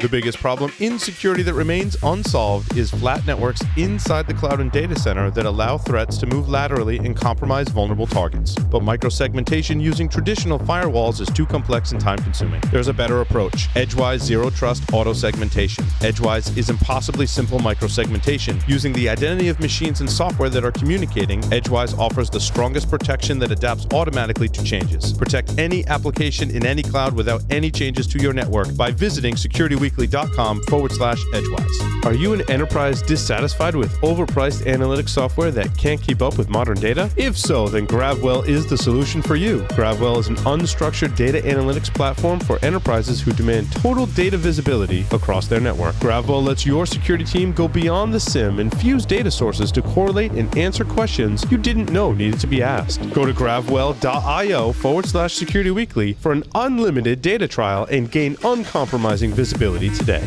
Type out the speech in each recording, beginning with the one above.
The biggest problem in security that remains unsolved is flat networks inside the cloud and data center that allow threats to move laterally and compromise vulnerable targets. But microsegmentation using traditional firewalls is too complex and time-consuming. There's a better approach: Edgewise Zero Trust Auto Segmentation. Edgewise is impossibly simple microsegmentation. Using the identity of machines and software that are communicating, Edgewise offers the strongest protection that adapts automatically to changes. Protect any application in any cloud without any changes to your network by visiting securityweekly.com/Edgewise. Are you an enterprise dissatisfied with overpriced analytics software that can't keep up with modern data? If so, then GravWell is the solution for you. GravWell is an unstructured data analytics platform for enterprises who demand total data visibility across their network. GravWell lets your security team go beyond the SIM and fuse data sources to correlate and answer questions you didn't know needed to be asked. Go to gravwell.io/securityweekly for an unlimited data trial and gain uncompromising visibility today.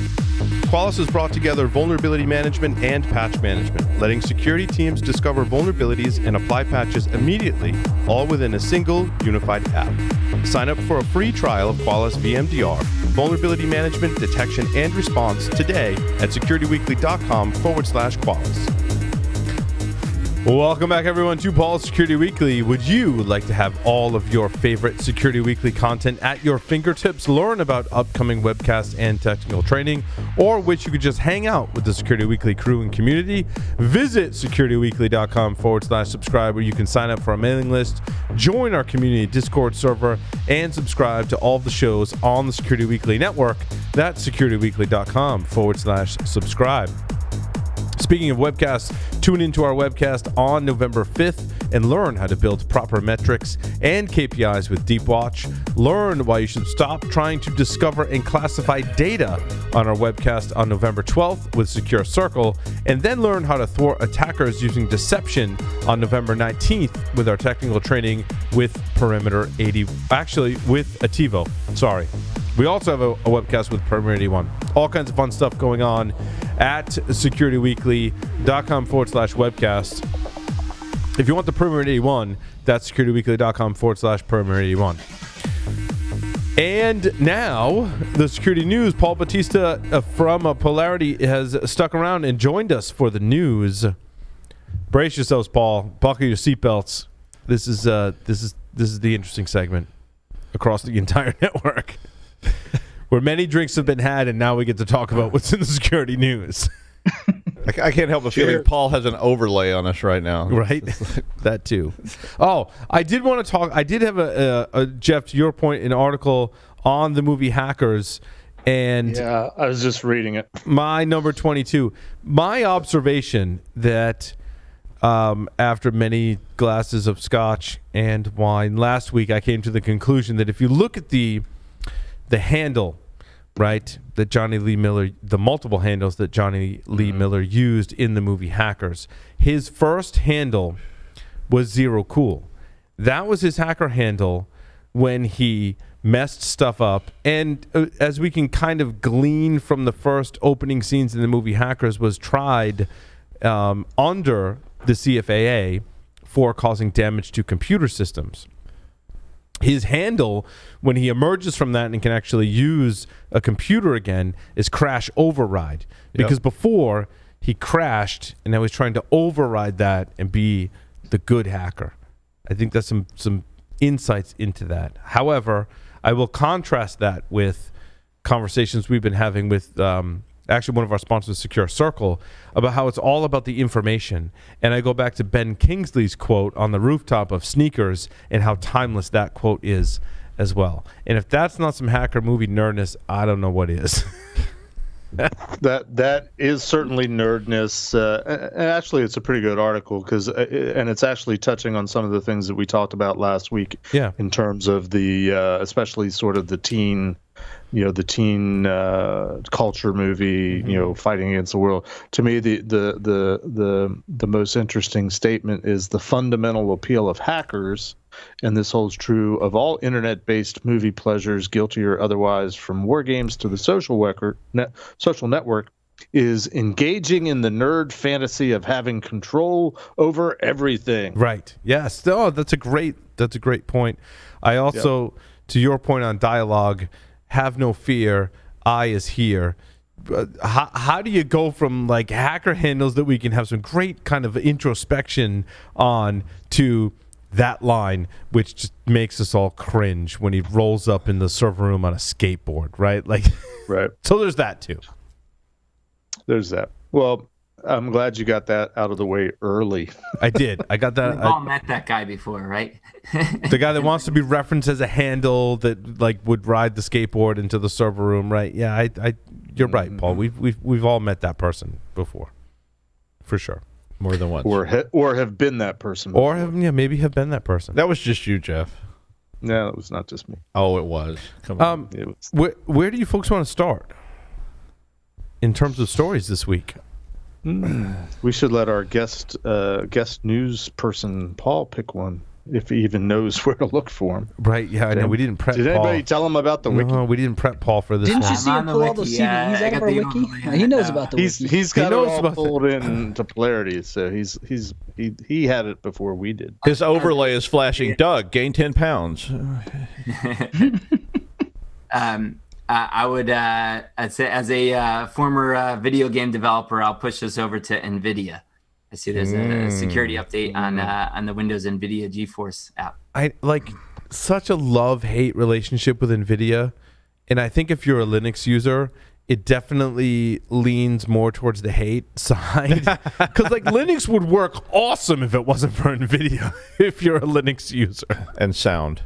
Qualys has brought together vulnerability management and patch management, letting security teams discover vulnerabilities and apply patches immediately, all within a single, unified app. Sign up for a free trial of Qualys VMDR, vulnerability management, detection, and response today at securityweekly.com/Qualys. Welcome back, everyone, to Paul's Security Weekly. Would you like to have all of your favorite Security Weekly content at your fingertips, learn about upcoming webcasts and technical training, or wish you could just hang out with the Security Weekly crew and community? Visit securityweekly.com/subscribe, where you can sign up for our mailing list, join our community Discord server, and subscribe to all of the shows on the Security Weekly network. That's securityweekly.com/subscribe. Speaking of webcasts, tune into our webcast on November 5th and learn how to build proper metrics and KPIs with Deepwatch. Learn why you should stop trying to discover and classify data on our webcast on November 12th with Secure Circle, and then learn how to thwart attackers using deception on November 19th with our technical training with Perimeter 80. Actually, with Ativo. Sorry. We also have a webcast with Perimeter 81. All kinds of fun stuff going on at securityweekly.com/webcast. If you want the Perimeter 81, that's securityweekly.com/Perimeter 81. And now, the security news. Paul Batista from Polarity has stuck around and joined us for the news. Brace yourselves, Paul. Buckle your seatbelts. This is the interesting segment across the entire network, where many drinks have been had, and now we get to talk about what's in the security news. I can't help but feeling Paul has an overlay on us right now. Right? That too. Oh, I did want to talk. I did have a Jeff, to your point, an article on the movie Hackers. And yeah, I was just reading it. My number 22. My observation that after many glasses of scotch and wine last week, I came to the conclusion that if you look at the handle, right, that Johnny Lee Miller, the multiple handles that Johnny Lee Miller used in the movie Hackers, his first handle was Zero Cool. That was his hacker handle when he messed stuff up. And as we can kind of glean from the first opening scenes in the movie Hackers, was tried under the CFAA for causing damage to computer systems. His handle, when he emerges from that and can actually use a computer again, is crash override. Because before, he crashed, and now he's trying to override that and be the good hacker. I think that's some insights into that. However, I will contrast that with conversations we've been having with actually one of our sponsors, Secure Circle, about how it's all about the information. And I go back to Ben Kingsley's quote on the rooftop of sneakers and how timeless that quote is as well. And if that's not some hacker movie nerdness, I don't know what is. That is certainly nerdness. Actually, it's a pretty good article and it's actually touching on some of the things that we talked about last week. Yeah. In terms of the especially sort of the teen culture movie, fighting against the world. To me, the most interesting statement is the fundamental appeal of hackers, and this holds true of all internet-based movie pleasures, guilty or otherwise, from war games to the social network, is engaging in the nerd fantasy of having control over everything. Right. Yes. Oh, that's a great point. I also, to your point on dialogue, have no fear. eye is here. How do you go from like hacker handles that we can have some great kind of introspection on to that line, which just makes us all cringe when he rolls up in the server room on a skateboard, right? Like, Right. So there's that too. There's that. Well, I'm glad you got that out of the way early. I did. I got that. We've all met that guy before, right? The guy that wants to be referenced as a handle that like would ride the skateboard into the server room, right? Yeah, you're right, Paul. We've all met that person before, for sure. More than once. Or have been that person before. Or maybe have been that person. That was just you, Jeff. No, it was not just me. Oh, it was. Come on. It was. Where do you folks want to start in terms of stories this week? We should let our guest news person Paul pick one, if he even knows where to look for him. Right? Yeah, I know. We didn't prep. Did Paul. anybody tell him about the wiki? No, we didn't prep Paul for this. Didn't one. you see him pull all those CVEs out of our wiki? He knows about the wiki. He's got knows it all about pulled into Polarity, so he had it before we did. His overlay is flashing. Doug, gain 10 pounds. I would I'd say as a former video game developer, I'll push this over to Nvidia. I see there's a security update on the Windows Nvidia GeForce app. I like such a love-hate relationship with Nvidia, and I think if you're a Linux user, it definitely leans more towards the hate side. Because like Linux would work awesome if it wasn't for Nvidia. If you're a Linux user, And sound.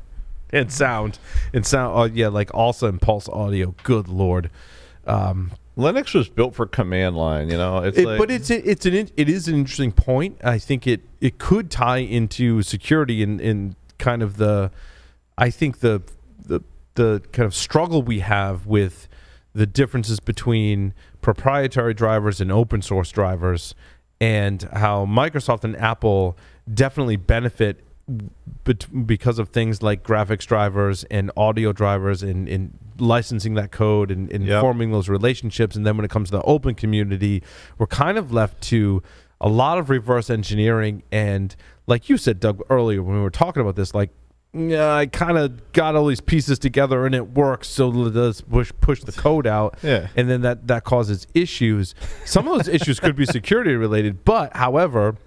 and sound, yeah, like also and pulse audio. Good lord. Linux was built for command line, you know. But it is an interesting point. I think it could tie into security in kind of the kind of struggle we have with the differences between proprietary drivers and open source drivers, and how Microsoft and Apple definitely benefit because of things like graphics drivers and audio drivers and licensing that code and forming those relationships. And then when it comes to the open community, we're kind of left to a lot of reverse engineering. And like you said, Doug, earlier when we were talking about this, like, yeah, I kind of got all these pieces together and it works, so let's push the code out. Yeah. And then that causes issues. Some of those issues could be security related, but however,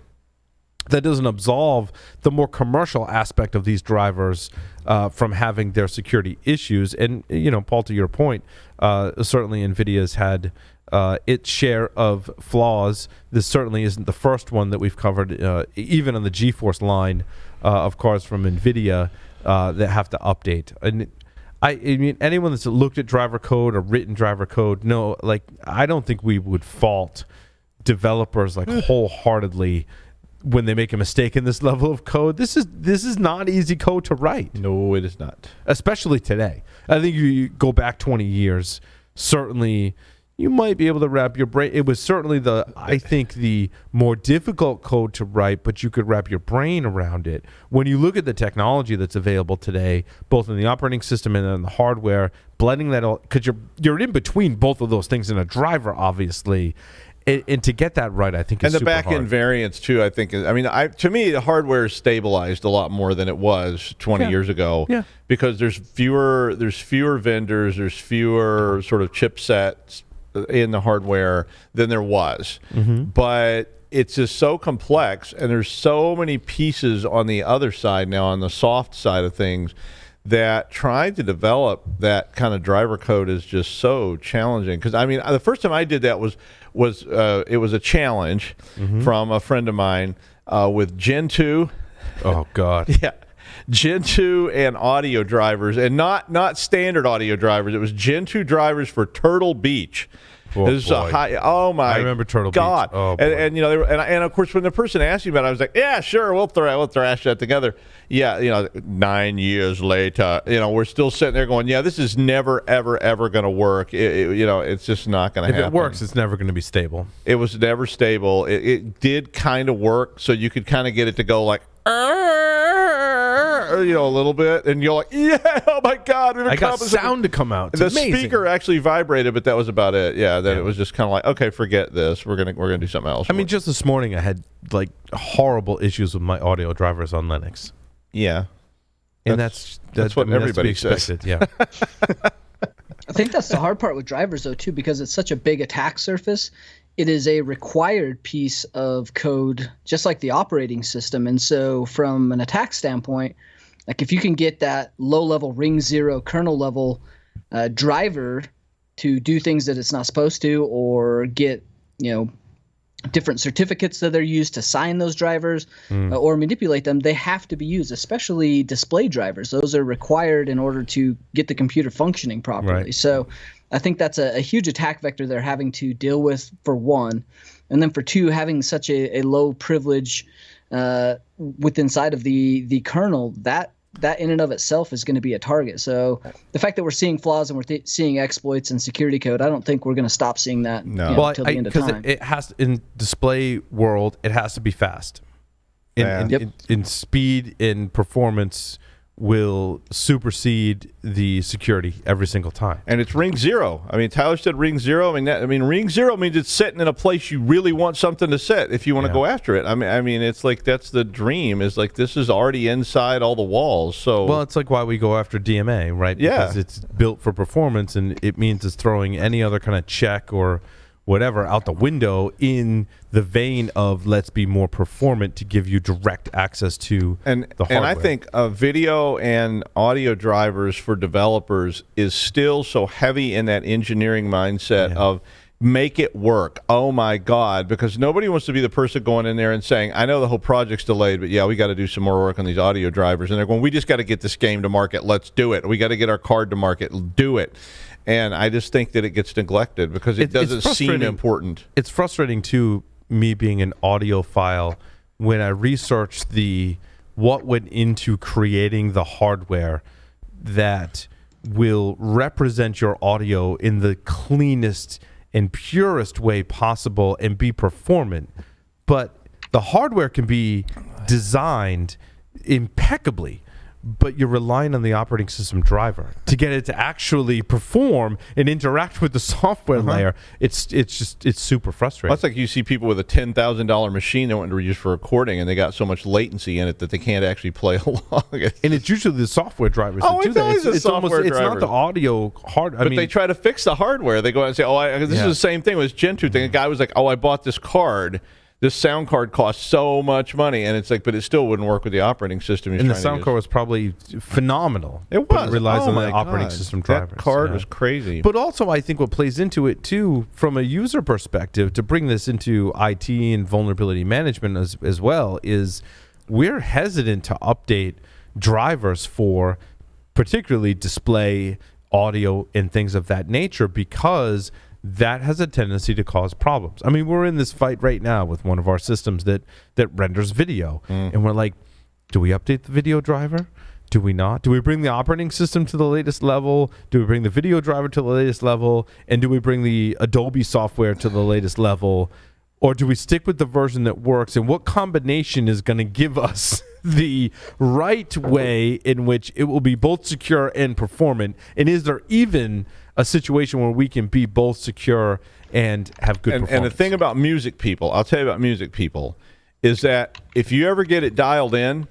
that doesn't absolve the more commercial aspect of these drivers from having their security issues. And, you know, Paul, to your point, certainly NVIDIA's had its share of flaws. This certainly isn't the first one that we've covered, even on the GeForce line of cards from NVIDIA that have to update. And I mean, anyone that's looked at driver code or written driver code, no, like, I don't think we would fault developers like wholeheartedly when they make a mistake in this level of code. This is not easy code to write. No, it is not. Especially today. I think you go back 20 years, certainly you might be able to wrap your brain. It was certainly I think the more difficult code to write, but you could wrap your brain around it. When you look at the technology that's available today, both in the operating system and in the hardware, blending that all, because you're in between both of those things in a driver, obviously. And to get that right, I think, is and the super back-end hard. variants too. I think. I mean, to me, the hardware is stabilized a lot more than it was 20 years ago. Yeah. Because there's fewer vendors, there's fewer sort of chipsets in the hardware than there was. Mm-hmm. But it's just so complex, and there's so many pieces on the other side now, on the soft side of things, that trying to develop that kind of driver code is just so challenging. Because I mean, the first time I did that was it was a challenge from a friend of mine with Gentoo. Oh God. Yeah, Gentoo and audio drivers, and not standard audio drivers. It was Gentoo drivers for Turtle Beach. Oh, This is a boy. high. Oh my! I remember Turtle God. Beach. Oh, boy. and you know, they were, and of course, when the person asked me about it, I was like, "Yeah, sure, we'll thrash that together." Yeah, you know, 9 years later, you know, we're still sitting there going, "Yeah, this is never, ever going to work." You know, it's just not going to happen. If it works, it's never going to be stable. It was never stable. It did kind of work, so you could kind of get it to go like, you know, a little bit, and you're like, yeah, oh my God, I got sound to come out. It's the amazing. speaker actually vibrated, but that was about it. Yeah, then it was just kind of like, okay, forget this. We're gonna do something else. I mean, just this morning I had like horrible issues with my audio drivers on Linux, yeah, and that's what I mean, everybody that's to be says. expected. Yeah. I think that's the hard part with drivers, though, too, because it's such a big attack surface. It is a required piece of code, just like the operating system. And so from an attack standpoint, like if you can get that low-level ring 0 kernel-level driver to do things that it's not supposed to, or get, different certificates that are used to sign those drivers or manipulate them, they have to be used, especially display drivers. Those are required in order to get the computer functioning properly. Right. So I think that's a huge attack vector they're having to deal with, for one. And then for two, having such a low privilege inside of the kernel, that in and of itself is going to be a target. So the fact that we're seeing flaws and we're seeing exploits and security code, I don't think we're going to stop seeing that until the end of time. It has, in display world, it has to be fast. In speed, in performance, will supersede the security every single time. And it's ring 0. I mean, Tyler said ring 0. I mean, ring 0 means it's sitting in a place you really want something to sit if you want to go after it. I mean, it's like that's the dream. Is like this is already inside all the walls. So well, it's like why we go after DMA, right? Yeah, because it's built for performance, and it means it's throwing any other kind of check or whatever out the window in the vein of let's be more performant to give you direct access to the hardware. And I think video and audio drivers for developers is still so heavy in that engineering mindset of make it work. Oh my God, because nobody wants to be the person going in there and saying, I know the whole project's delayed, but we got to do some more work on these audio drivers. And they're going, we just got to get this game to market. Let's do it. We got to get our card to market. Do it. And I just think that it gets neglected because it doesn't seem important. It's frustrating, too, me being an audiophile, when I research what went into creating the hardware that will represent your audio in the cleanest and purest way possible and be performant. But the hardware can be designed impeccably, but you're relying on the operating system driver to get it to actually perform and interact with the software layer. It's super frustrating. Well, that's like you see people with a $10,000 machine they want to use for recording, and they got so much latency in it that they can't actually play along. And it's usually the software drivers that do that. It's not the audio hard. But they try to fix the hardware. They go out and say, this is the same thing with this Gentoo thing. A guy was like, I bought this card. This sound card costs so much money, and it's like, but it still wouldn't work with the operating system. And the sound card was probably phenomenal. It was. But it relies on the operating system drivers. That card was crazy. But also, I think what plays into it too, from a user perspective, to bring this into IT and vulnerability management as well, is we're hesitant to update drivers for particularly display, audio, and things of that nature because that has a tendency to cause problems. I mean, we're in this fight right now with one of our systems that renders video. And we're like, do we update the video driver? Do we not? Do we bring the operating system to the latest level? Do we bring the video driver to the latest level? And do we bring the Adobe software to the latest level? Or do we stick with the version that works? And what combination is going to give us the right way in which it will be both secure and performant? And is there even a situation where we can be both secure and have good performance? And the thing about music people, I'll tell you about music people, is that if you ever get it dialed in,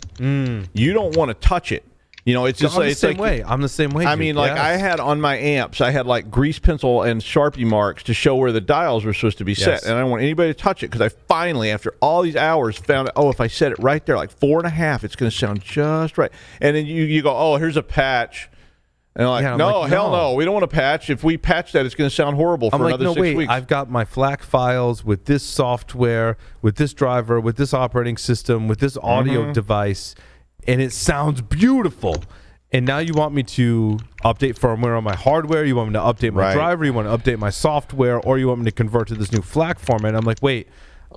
you don't want to touch it. It's just I'm the same way. I'm the same way. I mean, like I had on my amps, I had like grease pencil and Sharpie marks to show where the dials were supposed to be set, and I don't want anybody to touch it because I finally, after all these hours, found out. If I set it right there, like 4.5, it's going to sound just right. And then you go, here's a patch. And I'm like, hell no, we don't want to patch. If we patch that, it's going to sound horrible for another 6 weeks. I've got my FLAC files with this software, with this driver, with this operating system, with this audio device, and it sounds beautiful. And now you want me to update firmware on my hardware, you want me to update my driver, you want to update my software, or you want me to convert to this new FLAC format. I'm like, wait,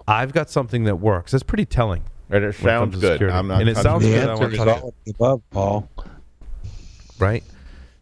I've got something that works. That's pretty telling. And it sounds good. It sounds good. The answer is all of the above, Paul. Right?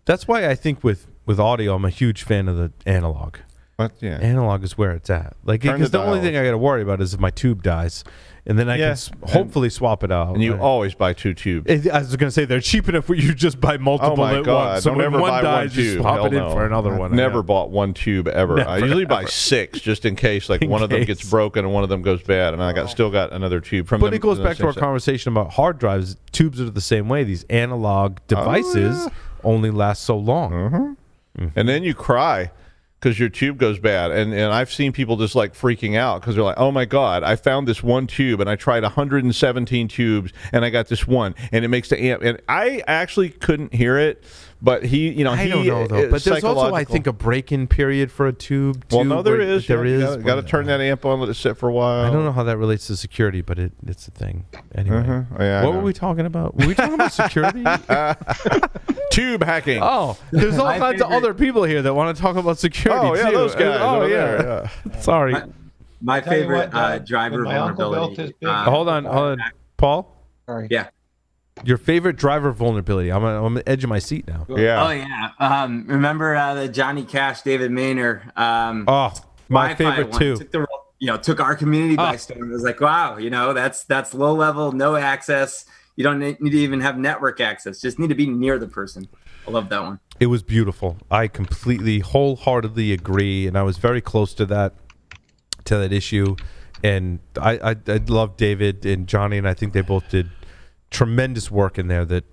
That's why I think with audio, I'm a huge fan of the analog. But yeah, analog is where it's at. Like, because the only thing I got to worry about is if my tube dies, and then I can hopefully swap it out. And you always buy 2 tubes. I was going to say they're cheap enough where you just buy multiple at once. So when one dies, you swap it in for another one. Never bought 1 tube ever. I usually buy 6 just in case, like one of them gets broken and one of them goes bad, and I still got another tube from. But it goes back to our conversation about hard drives. Tubes are the same way. These analog devices only last so long. and then you cry because your tube goes bad. And I've seen people just like freaking out because they're like, oh my God, I found this one tube and I tried 117 tubes and I got this one and it makes the amp. And I actually couldn't hear it, but I don't know though. But there's also, I think, a break-in period for a tube too. Well, no, there is. There is. You got to turn that amp on, let it sit for a while. I don't know how that relates to security, but it's a thing. Anyway, Yeah, what were we talking about? Were we talking about security? Tube hacking. Oh, there's all kinds of other people here that want to talk about security too. Those guys. Oh, over yeah. there, Sorry. My Tell you favorite what, driver when my uncle built vulnerability. his big- Hold on, Paul. Sorry. Yeah. Your favorite driver vulnerability? I'm on the edge of my seat now. Yeah. Oh yeah. Remember the Johnny Cash, David Maynard? My Wi-Fi favorite one. too. Took our community by storm. It was like, wow, that's low level, no access. You don't need to even have network access. Just need to be near the person. I love that one. It was beautiful. I completely, wholeheartedly agree, and I was very close to that issue. And I love David and Johnny, and I think they both did tremendous work in there. That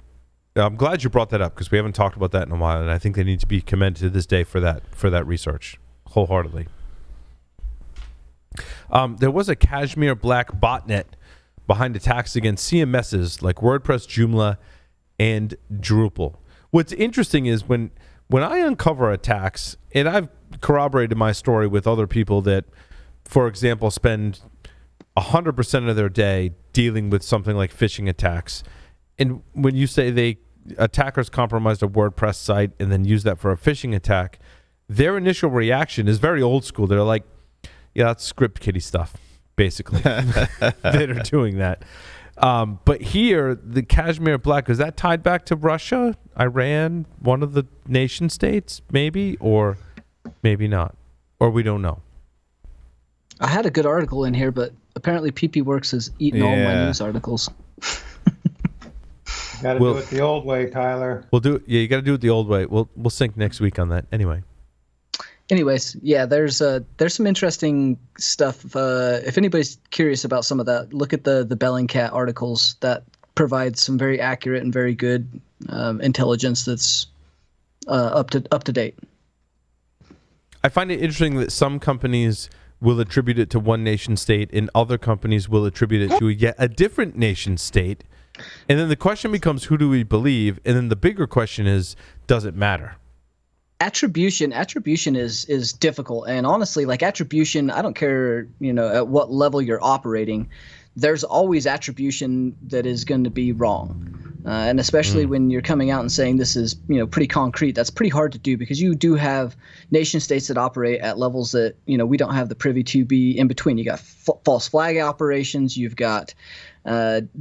I'm glad you brought that up because we haven't talked about that in a while, and I think they need to be commended to this day for that research, wholeheartedly. There was a KashmirBlack botnet behind attacks against CMSs like WordPress, Joomla, and Drupal. What's interesting is when I uncover attacks, and I've corroborated my story with other people that, for example, spend 100% of their day dealing with something like phishing attacks. And when you say attackers compromised a WordPress site and then use that for a phishing attack, their initial reaction is very old school. They're like, yeah, that's script kiddie stuff, basically, that are doing that. But here, the KashmirBlack, is that tied back to Russia, Iran, one of the nation states, maybe, or maybe not, or we don't know? I had a good article in here, but apparently PP-Works has eaten all my news articles. Got to do it the old way, Tyler. We'll do it. Yeah, you got to do it the old way. We'll sync next week on that. Anyway. Anyways, yeah, there's some interesting stuff. If anybody's curious about some of that, look at the Bellingcat articles that provide some very accurate and very good intelligence that's up to date. I find it interesting that some companies will attribute it to one nation state and other companies will attribute it to yet a different nation state. And then the question becomes, who do we believe? And then the bigger question is, does it matter? Attribution is difficult, and honestly, like attribution, I don't care, at what level you're operating, there's always attribution that is going to be wrong, and especially when you're coming out and saying this is pretty concrete. That's pretty hard to do because you do have nation states that operate at levels that we don't have the privy to be in between. You got false flag operations, you've got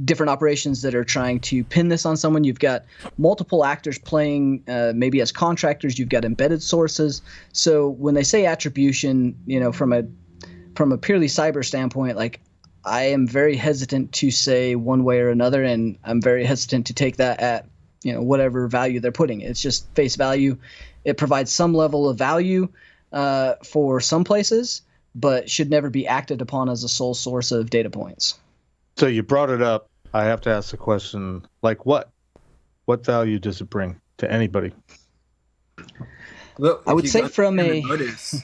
different operations that are trying to pin this on someone. You've got multiple actors playing maybe as contractors. You've got embedded sources. So when they say attribution, from a purely cyber standpoint, like I am very hesitant to say one way or another, and I'm very hesitant to take that at whatever value they're putting. It's just face value. It provides some level of value for some places, but should never be acted upon as a sole source of data points. So you brought it up. I have to ask the question, like what value does it bring to anybody? Well, I would say from a motives,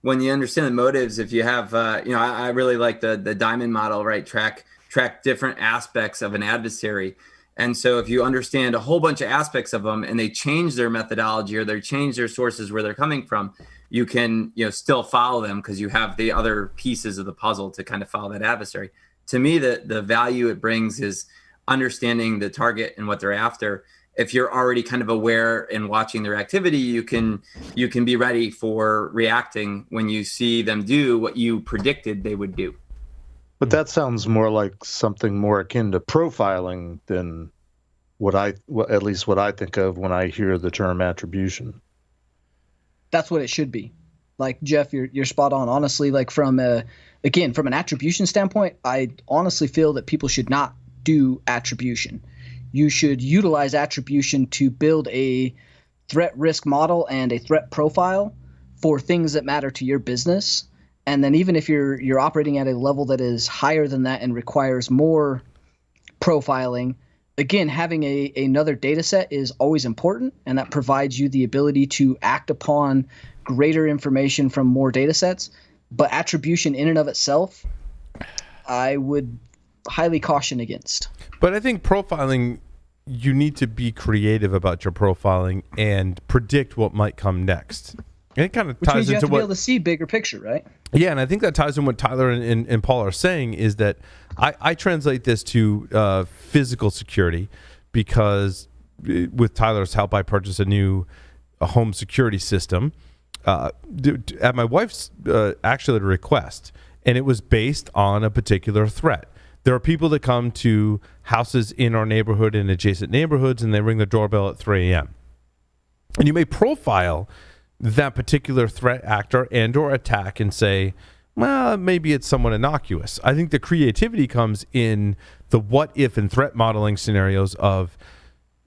when you understand the motives, if you have, I really like the diamond model, right? Track different aspects of an adversary. And so if you understand a whole bunch of aspects of them and they change their methodology or they change their sources where they're coming from, you can, still follow them because you have the other pieces of the puzzle to kind of follow that adversary. To me, the value it brings is understanding the target and what they're after. If you're already kind of aware and watching their activity, you can be ready for reacting when you see them do what you predicted they would do. But that sounds more like something more akin to profiling than at least what I think of when I hear the term attribution. That's what it should be. Like Jeff, you're spot on. Honestly, like from an attribution standpoint, I honestly feel that people should not do attribution. You should utilize attribution to build a threat risk model and a threat profile for things that matter to your business. And then even if you're operating at a level that is higher than that and requires more profiling, again, having another data set is always important, and that provides you the ability to act upon greater information from more data sets. But attribution in and of itself, I would highly caution against. But I think profiling, you need to be creative about your profiling and predict what might come next. And it kind of Which ties means you have into to be able to see bigger picture, right? Yeah, and I think that ties in what Tyler and Paul are saying is that I translate this to physical security, because with Tyler's help, I purchased a home security system at my wife's actually request, and it was based on a particular threat. There are people that come to houses in our neighborhood and adjacent neighborhoods, and they ring the doorbell at 3 a.m. And you may profile that particular threat actor and or attack and say, well, maybe it's somewhat innocuous. I think the creativity comes in the what if and threat modeling scenarios of,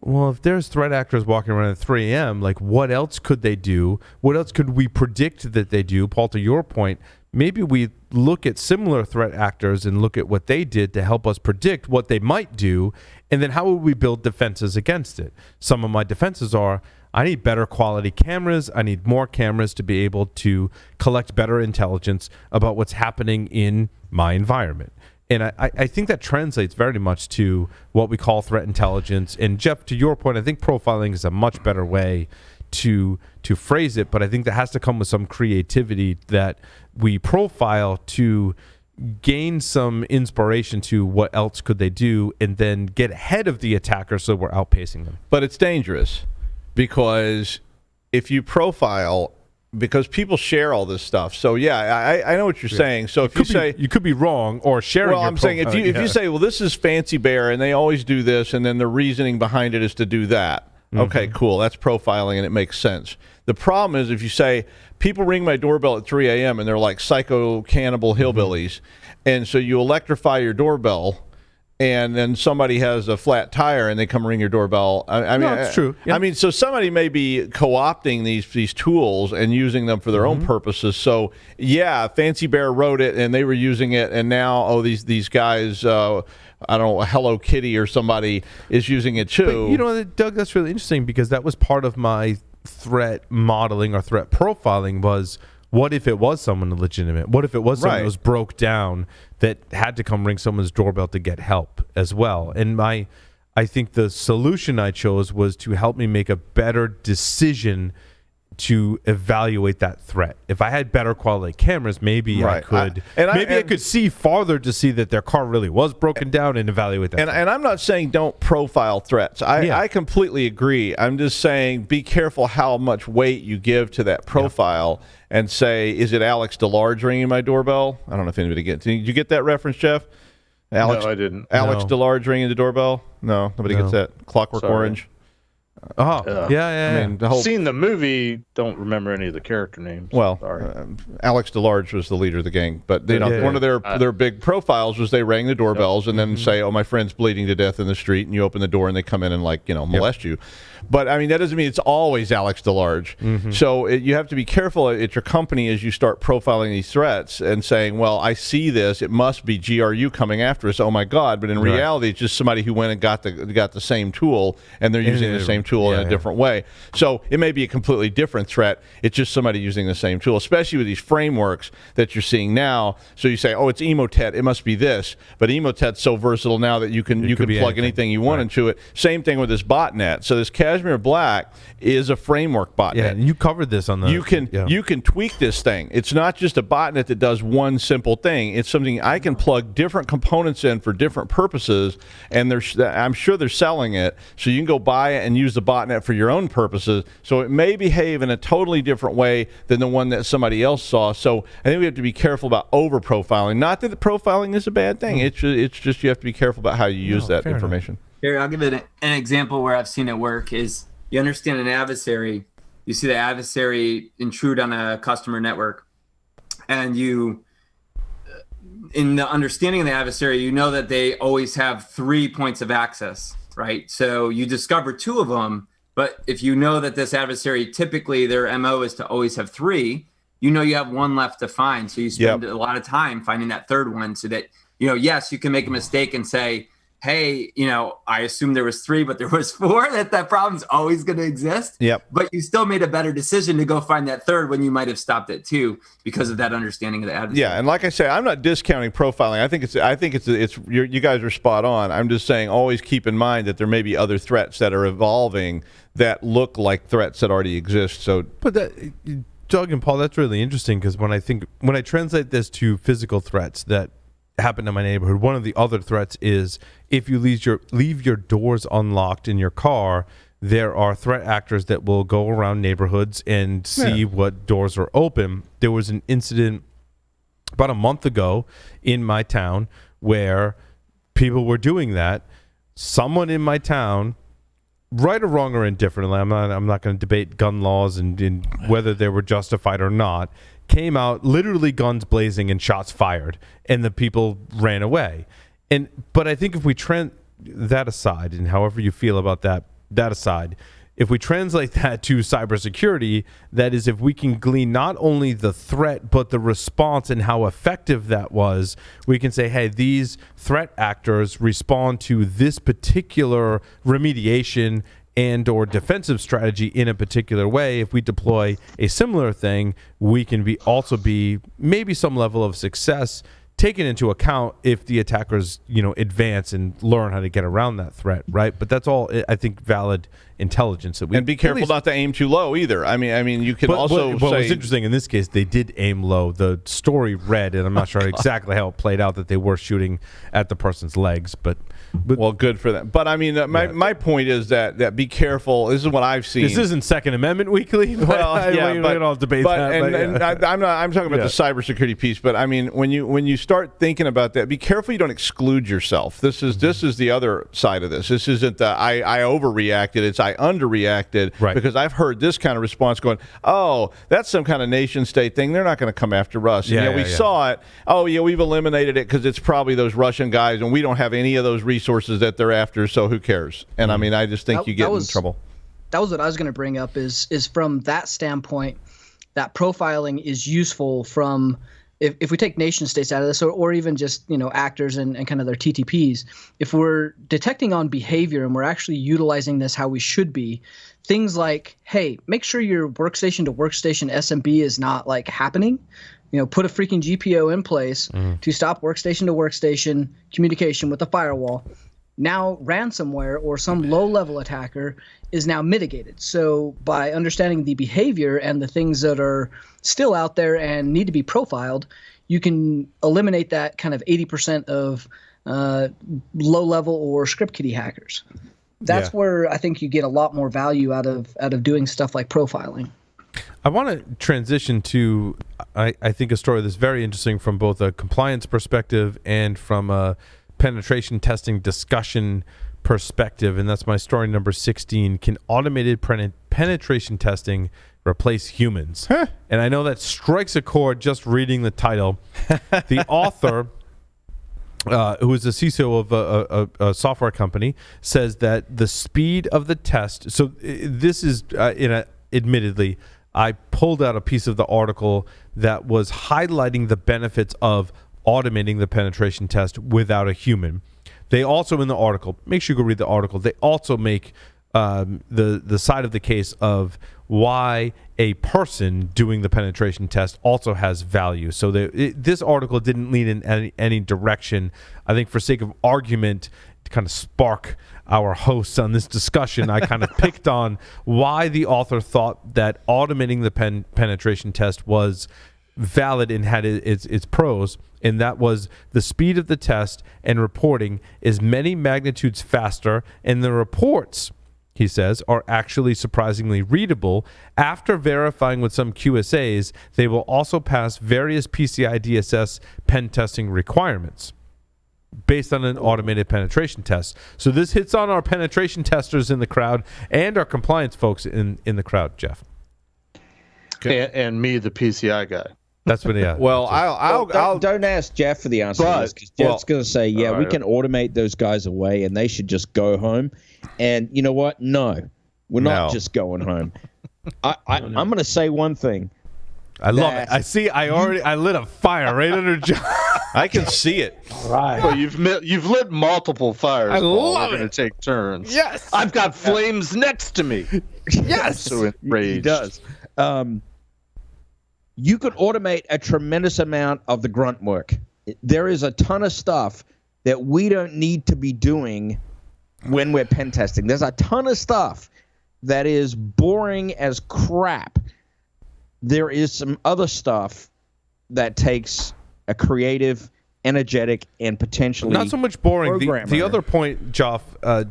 well, if there's threat actors walking around at 3 a.m., like what else could they do? What else could we predict that they do? Paul, to your point, maybe we look at similar threat actors and look at what they did to help us predict what they might do, and then how would we build defenses against it? Some of my defenses are, I need better quality cameras. I need more cameras to be able to collect better intelligence about what's happening in my environment. And I think that translates very much to what we call threat intelligence. And Jeff, to your point, I think profiling is a much better way to phrase it, but I think that has to come with some creativity, that we profile to gain some inspiration to what else could they do, and then get ahead of the attacker so we're outpacing them. But it's dangerous, because if you profile, because people share all this stuff. So yeah, I know what you're saying. So if you say you could be wrong or sharing. Well, your I'm saying if you say, well, this is Fancy Bear and they always do this, and then the reasoning behind it is to do that. Okay, cool. That's profiling and it makes sense. The problem is if you say people ring my doorbell at 3 a.m. and they're like psycho cannibal hillbillies, and so you electrify your doorbell, and then somebody has a flat tire and they come ring your doorbell. I mean, it's true. Yeah. I mean, so somebody may be co-opting these tools and using them for their own purposes. So yeah, Fancy Bear wrote it and they were using it, and now these guys, I don't know, Hello Kitty or somebody is using it too. But, you know, Doug, that's really interesting, because that was part of my threat modeling or threat profiling was, what if it was someone legitimate? What if it was someone that was broke down that had to come ring someone's doorbell to get help as well? And I think the solution I chose was to help me make a better decision to evaluate that threat. If I had better quality cameras, maybe I could I could see farther to see that their car really was broken down and evaluate that. And I'm not saying don't profile threats. I completely agree. I'm just saying be careful how much weight you give to that profile and say, is it Alex DeLarge ringing my doorbell? I don't know if anybody gets. Did you get that reference, Jeff? Alex, no, I didn't. Alex DeLarge ringing the doorbell? No, nobody gets that. Clockwork Orange. Oh, yeah. I mean, the whole seen the movie, don't remember any of the character names. Well, sorry. Alex DeLarge was the leader of the gang, but one of their big profiles was they rang the doorbells and then say, "Oh, my friend's bleeding to death in the street," and you open the door and they come in and molest you. But I mean, that doesn't mean it's always Alex DeLarge. So you have to be careful at your company as you start profiling these threats and saying, "Well, I see this; it must be GRU coming after us. Oh my God!" But in reality, it's just somebody who went and got the same tool, and they're using the same tool in a different way. So it may be a completely different threat. It's just somebody using the same tool, especially with these frameworks that you're seeing now. So you say, "Oh, it's Emotet; it must be this." But Emotet's so versatile now that you can plug anything you want into it. Same thing with this botnet. So this KashmirBlack is a framework botnet. Yeah, and you covered this on the. You can tweak this thing. It's not just a botnet that does one simple thing. It's something I can plug different components in for different purposes, and I'm sure they're selling it, so you can go buy it and use the botnet for your own purposes. So it may behave in a totally different way than the one that somebody else saw. So I think we have to be careful about over profiling. Not that the profiling is a bad thing. It's just you have to be careful about how you use that information. Here, I'll give it an example where I've seen it work. Is you understand an adversary, you see the adversary intrude on a customer network, and you, in the understanding of the adversary, you know that they always have 3 points of access, right? So you discover 2 of them, but if you know that this adversary, typically their MO is to always have 3, you know you have 1 left to find. So you spend a lot of time finding that third one so that, yes, you can make a mistake and say, hey, I assume there was 3, but there was 4, that problem's always going to exist. Yep. But you still made a better decision to go find that 3rd when you might have stopped at 2 because of that understanding of the adversary. Yeah, and like I say, I'm not discounting profiling. I think it's you guys are spot on. I'm just saying always keep in mind that there may be other threats that are evolving that look like threats that already exist. So, but Doug and Paul, that's really interesting because when I translate this to physical threats that happen in my neighborhood, one of the other threats is if you leave your doors unlocked in your car, there are threat actors that will go around neighborhoods and see what doors are open. There was an incident about a month ago in my town where people were doing that. Someone in my town, right or wrong or indifferently, I'm not going to debate gun laws and whether they were justified or not, came out literally guns blazing and shots fired, and the people ran away. But I think if we that aside, and however you feel about that aside, if we translate that to cybersecurity, that is, if we can glean not only the threat but the response and how effective that was, we can say, hey, these threat actors respond to this particular remediation and or defensive strategy in a particular way. If we deploy a similar thing, we can also be maybe some level of success taken into account if the attackers, advance and learn how to get around that threat, right? But that's all, I think, valid intelligence. That we and be careful not to aim too low either. I mean, you can also but say. What's interesting in this case, they did aim low. The story read, and I'm not sure exactly how it played out, that they were shooting at the person's legs, but well, good for them. But I mean, my point is that be careful. This is what I've seen. This isn't Second Amendment Weekly. Well, we don't debate that. And I'm talking about the cybersecurity piece. But I mean, when you start thinking about that, be careful you don't exclude yourself. This is the other side of this. This isn't the I overreacted. It's I underreacted, right? Because I've heard this kind of response going, oh, that's some kind of nation state thing. They're not going to come after us. And we saw it. Oh yeah, we've eliminated it because it's probably those Russian guys, and we don't have any of those resources that they're after. So who cares? And I mean, I just think you get in trouble. That was what I was going to bring up. Is from that standpoint, that profiling is useful from. If we take nation states out of this, or even just actors and kind of their TTPs, if we're detecting on behavior and we're actually utilizing this how we should be, things like, hey, make sure your workstation to workstation SMB is not like happening. Put a freaking GPO in place to stop workstation to workstation communication with a firewall. Now ransomware or some low-level attacker is now mitigated. So by understanding the behavior and the things that are still out there and need to be profiled, you can eliminate that kind of 80% of low-level or script kiddie hackers. That's where I think you get a lot more value out of doing stuff like profiling. I want to transition to, I think, a story that's very interesting from both a compliance perspective and from a penetration testing discussion perspective, and that's my story number 16. Can automated penetration testing replace humans? And I know that strikes a chord just reading the title. The author, who is the CISO of a software company, says that the speed of the test. So this is admittedly, I pulled out a piece of the article that was highlighting the benefits of automating the penetration test without a human. They also, in the article, make sure you go read the article, they also make the side of the case of why a person doing the penetration test also has value. So this article didn't lean in any direction. I think for sake of argument, to kind of spark our hosts on this discussion, I kind of picked on why the author thought that automating the penetration test was valid and had its pros, and that was the speed of the test and reporting is many magnitudes faster, and the reports, he says, are actually surprisingly readable. After verifying with some QSAs, they will also pass various PCI DSS pen testing requirements based on an automated penetration test. So this hits on our penetration testers in the crowd and our compliance folks in the crowd, Jeff. Okay. And me, the PCI guy. That's what, yeah. Well, don't ask Jeff for the answer to this, because Jeff's going to say, we can automate those guys away and they should just go home. And you know what? No, we're not just going home. I'm going to say one thing. I love it. I see. I lit a fire right under John. I can see it. Right. Well, you've lit multiple fires. I Paul. love We're going it. to take turns. Yes. I've got flames next to me. Yes. So enraged. He does. You could automate a tremendous amount of the grunt work. There is a ton of stuff that we don't need to be doing when we're pen testing. There's a ton of stuff that is boring as crap. There is some other stuff that takes a creative, energetic, and potentially Not so much boring. The programmer. other point, Joff,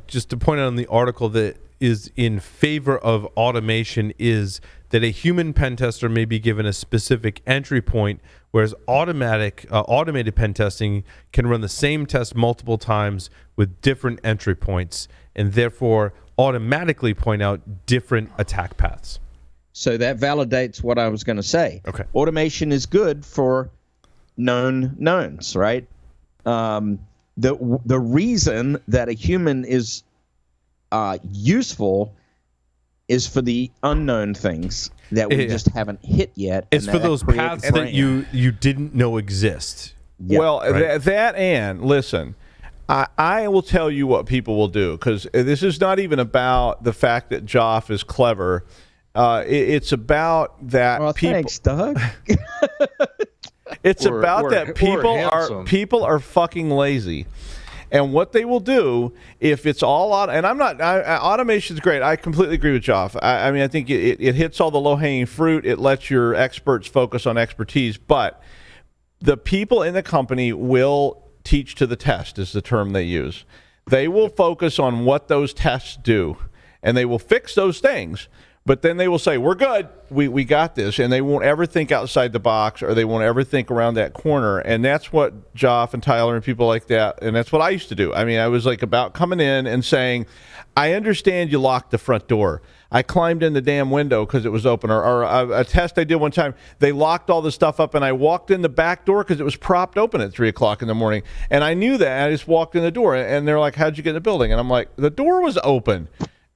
just to point out in the article that is in favor of automation is that a human pen tester may be given a specific entry point, whereas automated pen testing can run the same test multiple times with different entry points, and therefore automatically point out different attack paths. So that validates what I was going to say. Okay. Automation is good for known knowns, right? The reason that a human is useful is for the unknown things that we just haven't hit yet. It's and for that those creates paths that brain. you didn't know exist. Yep. Well, right. that and listen, I will tell you what people will do, because this is not even about the fact that Joff is clever. It's about that Oh, people. thanks, Doug. It's Or- about or- that or people handsome. are fucking lazy. And what they will do if it's all out, and automation is great. I completely agree with Joff. I mean, I think it hits all the low hanging fruit. It lets your experts focus on expertise. But the people in the company will teach to the test, is the term they use. They will focus on what those tests do, and they will fix those things. But then they will say, we're good, we got this, and they won't ever think outside the box, or they won't ever think around that corner. And that's what Joff and Tyler and people like that, and that's what I used to do. I mean, I was like about coming in and saying, I understand you locked the front door. I climbed in the damn window because it was open. Or a test I did one time, they locked all the stuff up, and I walked in the back door because it was propped open at 3 o'clock in the morning. And I knew that. I just walked in the door, and they're like, how'd you get in the building? And I'm like, the door was open.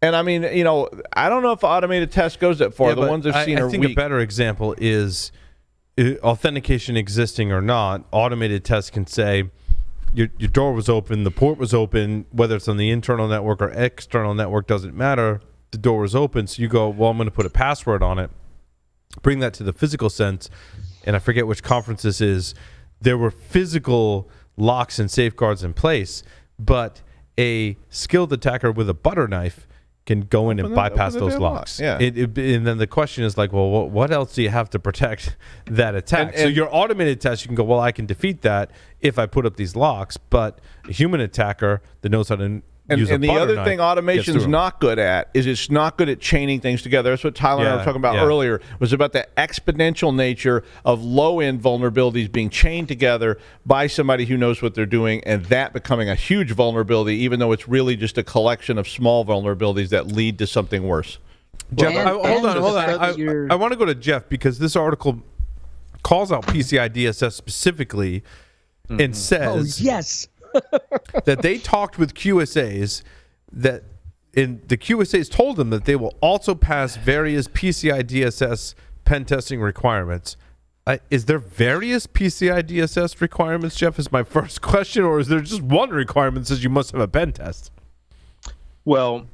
And I mean, you know, I don't know if automated test goes that far. Yeah, The but ones I've seen are I think weak. a better example is authentication existing or not. Automated tests can say your door was open, the port was open, whether it's on the internal network or external network, doesn't matter. The door was open, so you go, well, I'm going to put a password on it. Bring that to the physical sense, and I forget which conference this is. There were physical locks and safeguards in place, but a skilled attacker with a butter knife can go in and bypass open the those damn locks. lock. Yeah. And then the question is like, well, what else do you have to protect that attack? So And- your automated test, you can go, well, I can defeat that if I put up these locks. But a human attacker that knows how to use a And the butter other knife thing gets automation's through 'em. not good at is it's not good at chaining things together. That's what Tyler and I were talking about earlier, was about the exponential nature of low-end vulnerabilities being chained together by somebody who knows what they're doing, and that becoming a huge vulnerability, even though it's really just a collection of small vulnerabilities that lead to something worse. Jeff, And- hold and on. the fact that you're- I want to go to Jeff because this article calls out PCI DSS specifically and Oh, says yes. that they talked with QSAs the QSAs told them that they will also pass various PCI DSS pen testing requirements. Is there various PCI DSS requirements, Jeff, is my first question, or is there just one requirement that says you must have a pen test? Well,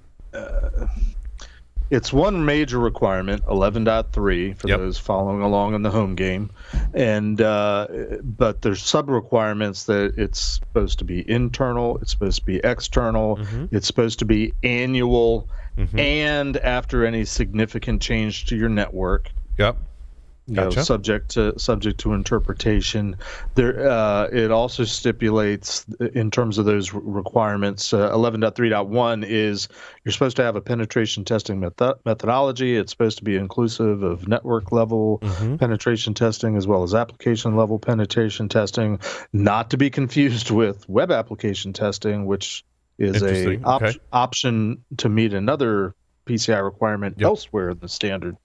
it's one major requirement, 11.3, for those following along in the home game, and but there's sub requirements that it's supposed to be internal, it's supposed to be external, it's supposed to be annual, and after any significant change to your network. Yep. You know, Gotcha. subject to interpretation. There, it also stipulates in terms of those requirements. 11.3.1 is you're supposed to have a penetration testing methodology. It's supposed to be inclusive of network level penetration testing as well as application level penetration testing. Not to be confused with web application testing, which is a Interesting. Okay. option to meet another PCI requirement elsewhere in the standard.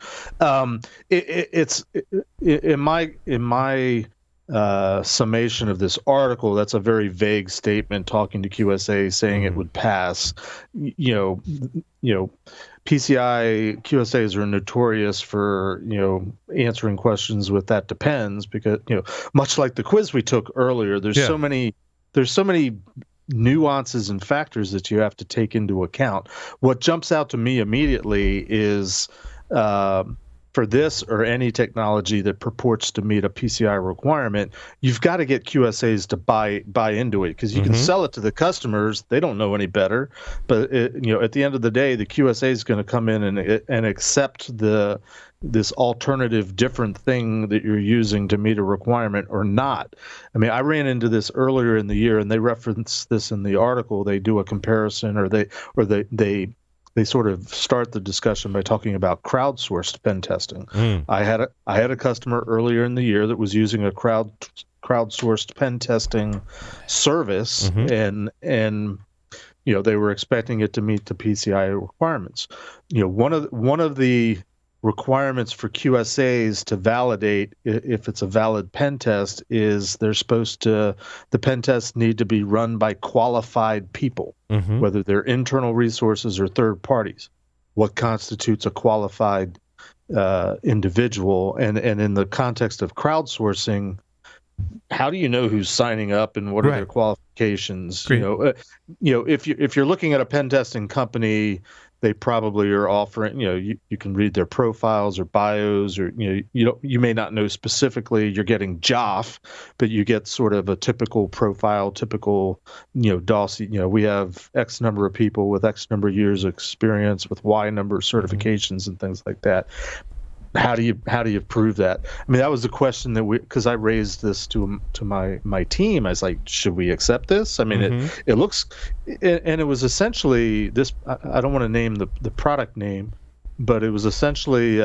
It's in my summation of this article, that's a very vague statement talking to QSA saying it would pass. You know, PCI QSAs are notorious for, answering questions with that depends, because, much like the quiz we took earlier, there's so many nuances and factors that you have to take into account. What jumps out to me immediately is, for this or any technology that purports to meet a PCI requirement, you've got to get QSAs to buy into it, because you can sell it to the customers. They don't know any better, but at the end of the day, the QSA is going to come in and accept this alternative different thing that you're using to meet a requirement or not. I mean, I ran into this earlier in the year, and they reference this in the article. They do a comparison, or they sort of start the discussion by talking about crowdsourced pen testing. I had a customer earlier in the year that was using a crowdsourced pen testing service, and they were expecting it to meet the PCI requirements. One of the requirements for QSAs to validate if it's a valid pen test is the pen tests need to be run by qualified people, whether they're internal resources or third parties. What constitutes a qualified individual? And in the context of crowdsourcing, how do you know who's signing up and what are their qualifications? Great. If you're looking at a pen testing company, they probably are offering, you can read their profiles or bios, or you may not know specifically you're getting JOF, but you get sort of a typical profile, typical dossier. We have X number of people with X number of years of experience with Y number of certifications and things like that. How do you prove that? I mean, that was the question that because I raised this to my team. I was like, should we accept this? I mean, it looks, and it was essentially this. I don't want to name the product name, but it was essentially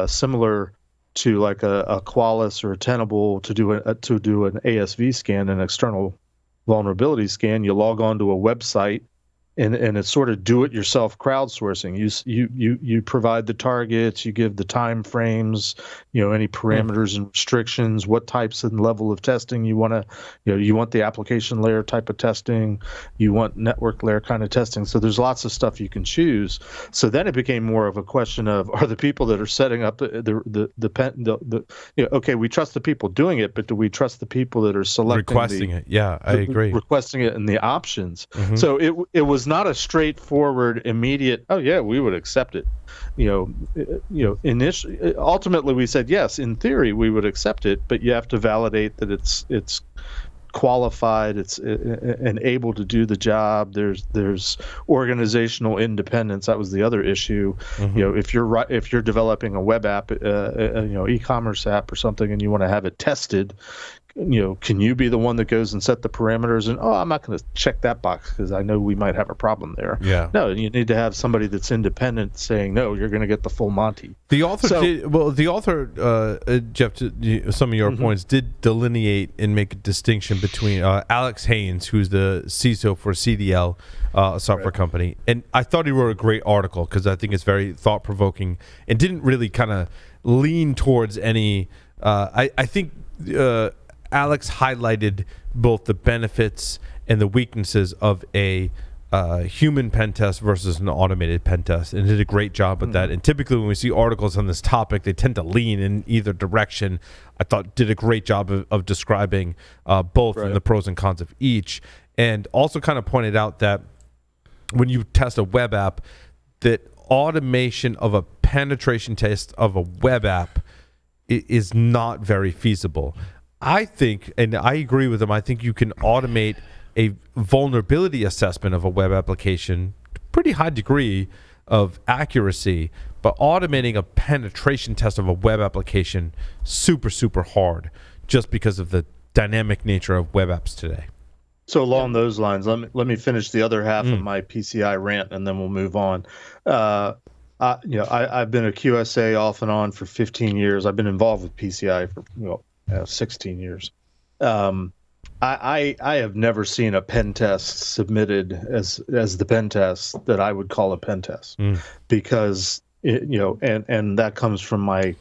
similar to like a Qualys or a Tenable to do an ASV scan, an external vulnerability scan. You log on to a website. And it's sort of do-it-yourself crowdsourcing. You provide the targets, you give the time frames, any parameters and restrictions, what types and level of testing you want to, you want the application layer type of testing, you want network layer kind of testing. So there's lots of stuff you can choose. So then it became more of a question of, are the people that are setting up okay, we trust the people doing it, but do we trust the people that are requesting it? Yeah, I agree. Requesting it and the options. So it was not a straightforward, immediate, oh yeah, we would accept it. Initially, ultimately we said yes, in theory we would accept it, but you have to validate that it's qualified, it's and able to do the job. There's organizational independence. That was the other issue. If you're developing a web app, e-commerce app or something, and you want to have it tested, can you be the one that goes and set the parameters and, I'm not going to check that box because I know we might have a problem there. Yeah. No, you need to have somebody that's independent saying, no, you're going to get the full Monty. The author Jeff, to some of your points, did delineate and make a distinction between Alex Haynes, who's the CISO for CDL, a software company. And I thought he wrote a great article because I think it's very thought-provoking and didn't really kind of lean towards any, I think Alex highlighted both the benefits and the weaknesses of a human pen test versus an automated pen test, and did a great job with that. And typically when we see articles on this topic, they tend to lean in either direction. I thought did a great job of describing both and the pros and cons of each, and also kind of pointed out that when you test a web app, that automation of a penetration test of a web app is not very feasible. I think, and I agree with him, I think you can automate a vulnerability assessment of a web application to a pretty high degree of accuracy, but automating a penetration test of a web application, super, super hard, just because of the dynamic nature of web apps today. So along those lines, let me finish the other half of my PCI rant, and then we'll move on. I've been a QSA off and on for 15 years. I've been involved with PCI for 16 years. I have never seen a pen test submitted as the pen test that I would call a pen test, because and that comes from my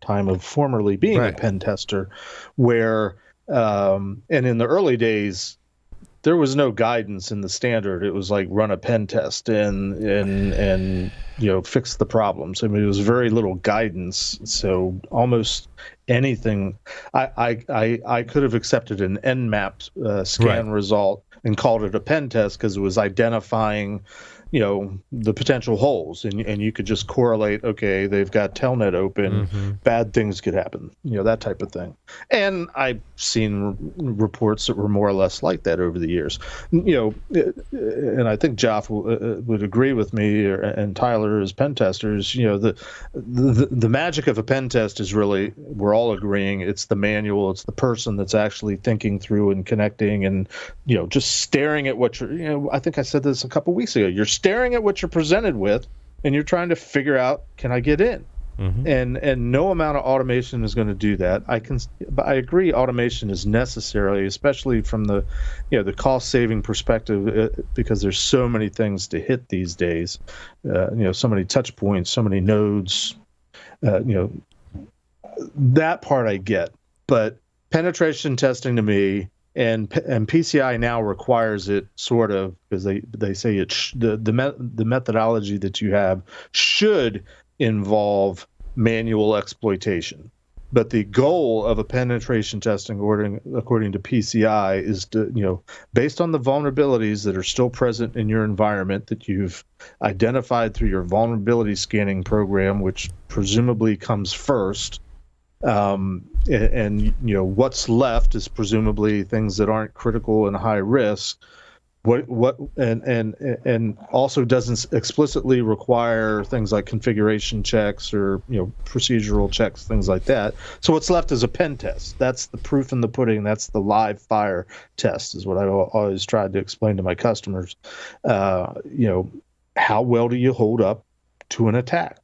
time of formerly being a pen tester, where and in the early days, there was no guidance in the standard. It was like run a pen test and fix the problems. I mean, it was very little guidance. So almost anything, I could have accepted an Nmap scan result and called it a pen test because it was identifying the potential holes, and you could just correlate, okay, they've got telnet open, bad things could happen, that type of thing. And I've seen reports that were more or less like that over the years, and I think Joff would agree with me, and Tyler as pen testers, the magic of a pen test is really, we're all agreeing, it's the manual, it's the person that's actually thinking through and connecting and, just staring at what you're, I think I said this a couple weeks ago, you're staring at what you're presented with and you're trying to figure out, can I get in? And no amount of automation is going to do that. But I agree, automation is necessary, especially from the cost saving perspective, because there's so many things to hit these days. So many touch points, so many nodes. That part I get, but penetration testing to me. And PCI now requires it, sort of, because they say the methodology that you have should involve manual exploitation. But the goal of a penetration testing, according to PCI, is to, based on the vulnerabilities that are still present in your environment that you've identified through your vulnerability scanning program, which presumably comes first. And what's left is presumably things that aren't critical and high risk. And also doesn't explicitly require things like configuration checks or procedural checks, things like that. So what's left is a pen test. That's the proof in the pudding. That's the live fire test, is what I always tried to explain to my customers. How well do you hold up to an attack?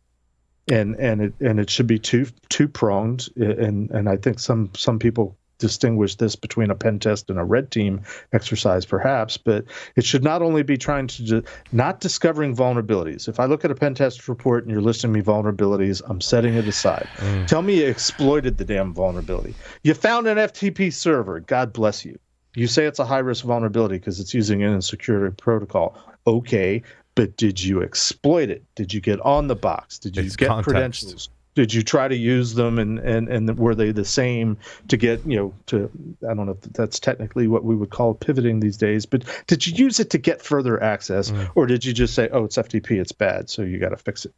And it should be two pronged, and I think some people distinguish this between a pen test and a red team exercise, perhaps, but it should not only be trying to not discovering vulnerabilities. If I look at a pen test report and you're listing me vulnerabilities, I'm setting it aside. Tell me you exploited the damn vulnerability. You found an FTP server. God bless you. You say it's a high risk vulnerability because it's using an insecure protocol. Okay. But did you exploit it? Did you get on the box? Did you get credentials? Did you try to use them, and were they the same to get, to, I don't know if that's technically what we would call pivoting these days, but did you use it to get further access, or did you just say, oh, it's FTP, it's bad, so you got to fix it?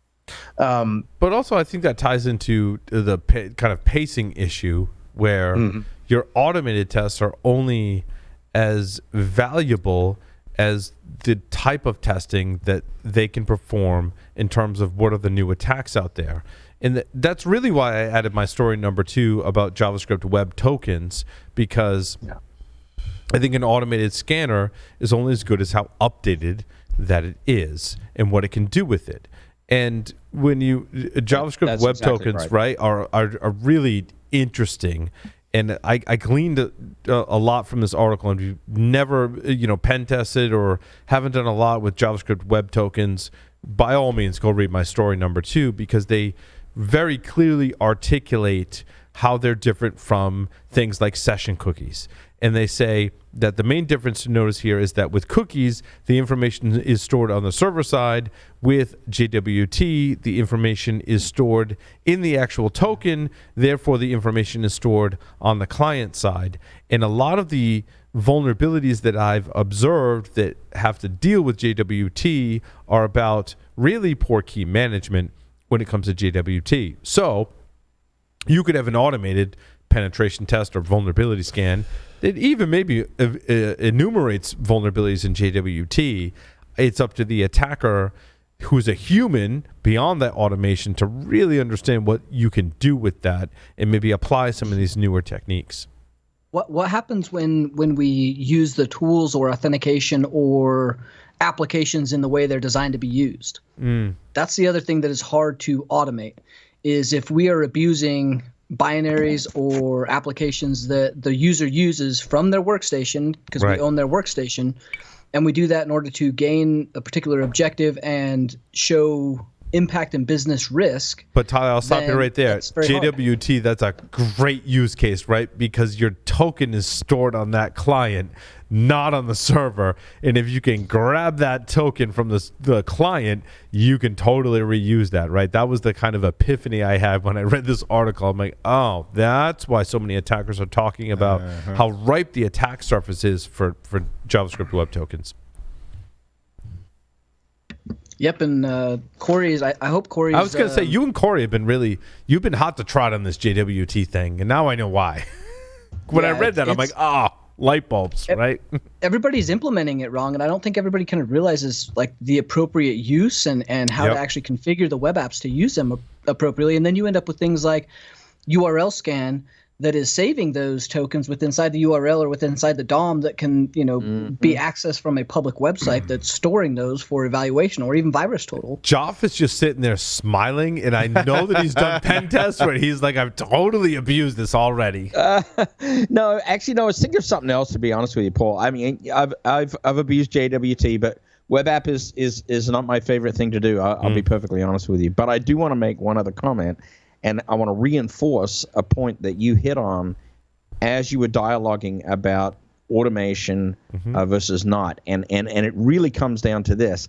But also I think that ties into the kind of pacing issue where your automated tests are only as valuable as the type of testing that they can perform in terms of what are the new attacks out there. And that's really why I added my story number 2 about JavaScript Web Tokens, because I think an automated scanner is only as good as how updated that it is and what it can do with it. And when JavaScript Web Tokens, right, are really interesting. And I gleaned a lot from this article, and if you've never, pen tested or haven't done a lot with JavaScript Web Tokens, by all means, go read my story number 2, because they very clearly articulate how they're different from things like session cookies. And they say that the main difference to notice here is that with cookies, the information is stored on the server side. With JWT, the information is stored in the actual token. Therefore, the information is stored on the client side. And a lot of the vulnerabilities that I've observed that have to deal with JWT are about really poor key management when it comes to JWT. So you could have an automated penetration test or vulnerability scan that even maybe enumerates vulnerabilities in JWT. It's up to the attacker, who's a human beyond that automation, to really understand what you can do with that and maybe apply some of these newer techniques. What happens when we use the tools or authentication or applications in the way they're designed to be used? That's the other thing that is hard to automate, is if we are abusing binaries or applications that the user uses from their workstation, because we own their workstation, and we do that in order to gain a particular objective and show impact and business risk. But Tyler, I'll stop you right there. JWT, that's a great use case, right? Because you're token is stored on that client, not on the server. And if you can grab that token from the client, you can totally reuse that, right? That was the kind of epiphany I had when I read this article. I'm like, oh, that's why so many attackers are talking about how ripe the attack surface is for JavaScript Web Tokens. Yep, and Corey's. I hope Corey's. I was going to say, you and Corey have been you've been hot to trot on this JWT thing, and now I know why. When I read that, I'm like, light bulbs, right? Everybody's implementing it wrong, and I don't think everybody kind of realizes like the appropriate use and how to actually configure the web apps to use them appropriately. And then you end up with things like URL scan that is saving those tokens with inside the URL or with inside the DOM that can, be accessed from a public website that's storing those for evaluation or even virus total. Joff is just sitting there smiling, and I know that he's done pen tests where he's like, I've totally abused this already. No, actually, I was thinking of something else, to be honest with you, Paul. I mean, I've abused JWT, but web app is not my favorite thing to do. I'll be perfectly honest with you. But I do want to make one other comment. And I want to reinforce a point that you hit on as you were dialoguing about automation versus not. And it really comes down to this.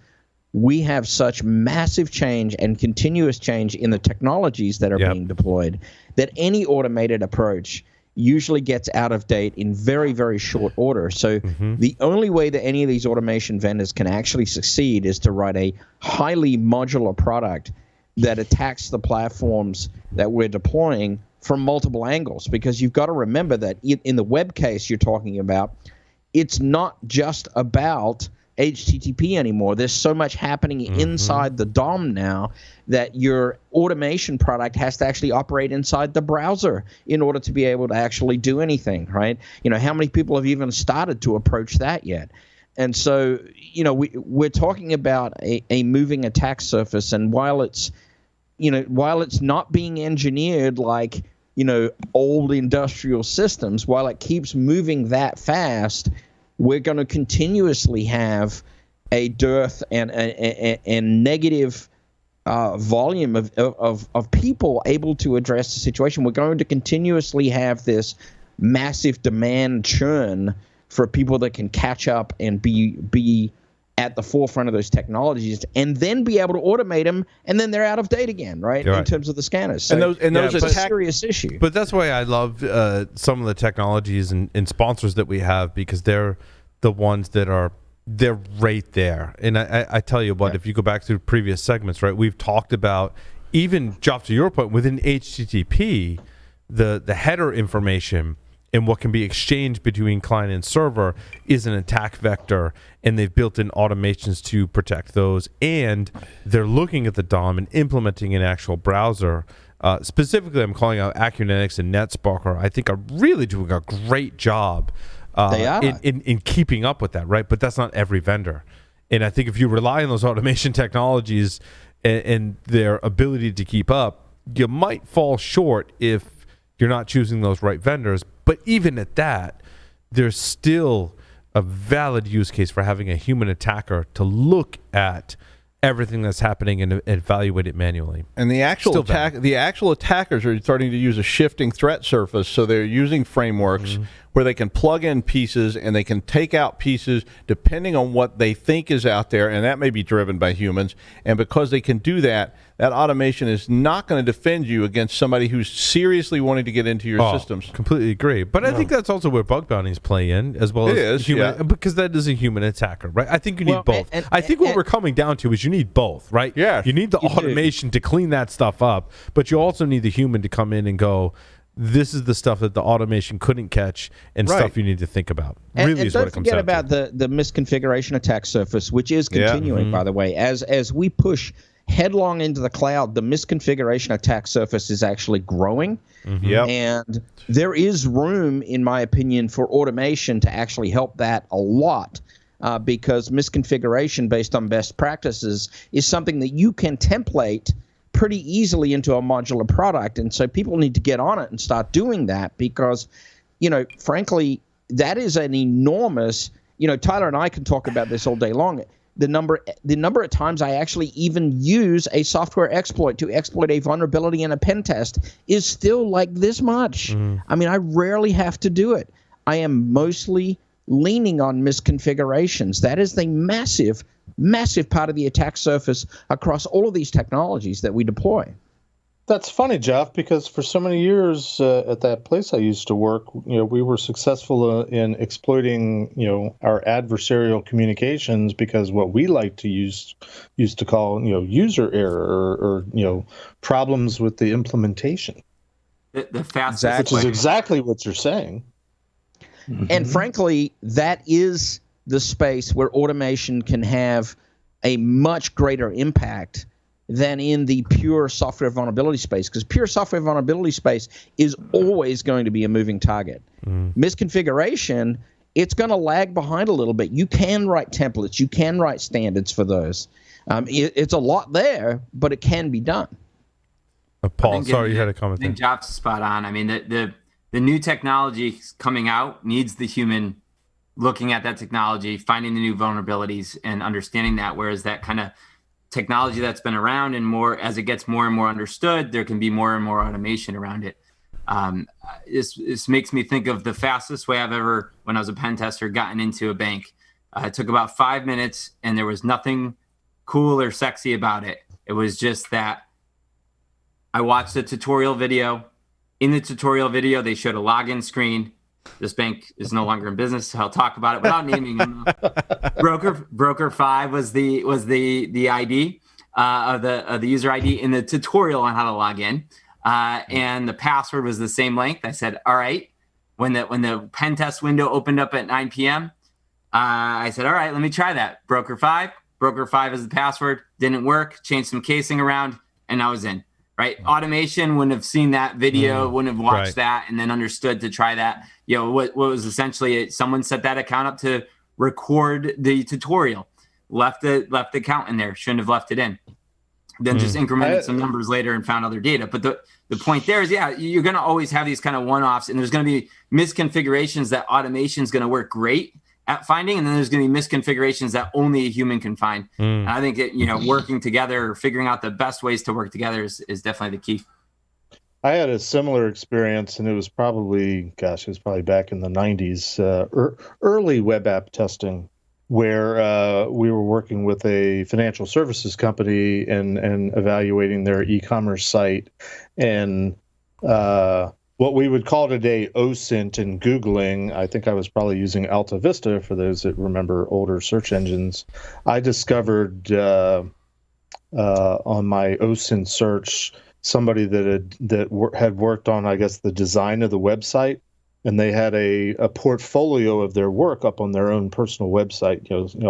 We have such massive change and continuous change in the technologies that are being deployed that any automated approach usually gets out of date in very, very short order. So the only way that any of these automation vendors can actually succeed is to write a highly modular product that attacks the platforms that we're deploying from multiple angles, because you've got to remember that in the web case you're talking about, it's not just about HTTP anymore. There's so much happening inside the DOM now that your automation product has to actually operate inside the browser in order to be able to actually do anything, right? How many people have even started to approach that yet? And so, we're talking about a moving attack surface, and while it's not being engineered like, old industrial systems, while it keeps moving that fast, we're going to continuously have a dearth and negative volume of people able to address the situation. We're going to continuously have this massive demand churn for people that can catch up and be at the forefront of those technologies, and then be able to automate them, and then they're out of date again, right? In terms of the scanners. So those it's a serious issue. But that's why I love some of the technologies and sponsors that we have, because they're the ones that they're right there. And I tell you what, if you go back through previous segments, right, we've talked about, even, Joff, to your point, within HTTP, the header information and what can be exchanged between client and server is an attack vector, and they've built in automations to protect those, and they're looking at the DOM and implementing an actual browser. Specifically, I'm calling out Acunetics and NetSparker. I think are really doing a great job in keeping up with that, right? But that's not every vendor. And I think if you rely on those automation technologies and their ability to keep up, you might fall short if you're not choosing those right vendors. But even at that, there's still a valid use case for having a human attacker to look at everything that's happening and evaluate it manually. And the actual attackers are starting to use a shifting threat surface, so they're using frameworks where they can plug in pieces and they can take out pieces depending on what they think is out there, and that may be driven by humans. And because they can do that, that automation is not going to defend you against somebody who's seriously wanting to get into your systems. Completely agree. But I think that's also where bug bounties play in, as well as human, because that is a human attacker, right? I think you need both. I think what we're coming down to is you need both, right? Yeah. You need the automation to clean that stuff up, but you also need the human to come in and go, this is the stuff that the automation couldn't catch, and stuff you need to think about. Really is what it comes down to. And don't forget about the misconfiguration attack surface, which is continuing, by the way. As we push headlong into the cloud, the misconfiguration attack surface is actually growing. And there is room, in my opinion, for automation to actually help that a lot, because misconfiguration based on best practices is something that you can template pretty easily into a modular product. And so people need to get on it and start doing that, because, frankly, that is an enormous, Tyler and I can talk about this all day long. the number of times I actually even use a software exploit to exploit a vulnerability in a pen test is still like this much. I mean, I rarely have to do it. I am mostly leaning on misconfigurations. That is the massive part of the attack surface across all of these technologies that we deploy. That's funny, Jeff, because for so many years at that place I used to work, we were successful in exploiting, our adversarial communications because what we like to used to call, user error or problems with the implementation. The fastest, which is exactly what you're saying. And frankly, that is the space where automation can have a much greater impact than in the pure software vulnerability space, because pure software vulnerability space is always going to be a moving target. Misconfiguration, it's going to lag behind a little bit. You can write templates. You can write standards for those. It's a lot there, but it can be done. Paul, sorry, you had a comment I think there. Jobs is spot on. I mean, the new technology coming out needs the human looking at that technology, finding the new vulnerabilities and understanding that, whereas that kind of technology that's been around and more as it gets more and more understood, there can be more and more automation around it. This makes me think of the fastest way I've ever, when I was a pen tester, gotten into a bank. It took about 5 minutes and there was nothing cool or sexy about it. It was just that I watched a tutorial video. In the tutorial video, they showed a login screen. This bank is no longer in business, so I'll talk about it without naming them. Broker 5 was the ID of the user ID in the tutorial on how to log in, and the password was the same length. I said, all right. When the pen test window opened up at 9 p.m., I said, all right, let me try that. Broker 5 is the password. Didn't work. Changed some casing around, and I was in. Right, automation wouldn't have seen that video, wouldn't have watched that, and then understood to try that. What was essentially someone set that account up to record the tutorial, left the account in there, shouldn't have left it in. Then just incremented some numbers later and found other data. But the point there is, you're going to always have these kind of one-offs, and there's going to be misconfigurations that automation is going to work great at finding, and then there's going to be misconfigurations that only a human can find. And I think working together, figuring out the best ways to work together is definitely the key. I had a similar experience, and it was probably back in the 90s, early web app testing, where we were working with a financial services company and evaluating their e-commerce site, and what we would call today OSINT and Googling. I think I was probably using Alta Vista for those that remember older search engines. I discovered on my OSINT search somebody that had worked on, I guess, the design of the website, and they had a portfolio of their work up on their own personal website,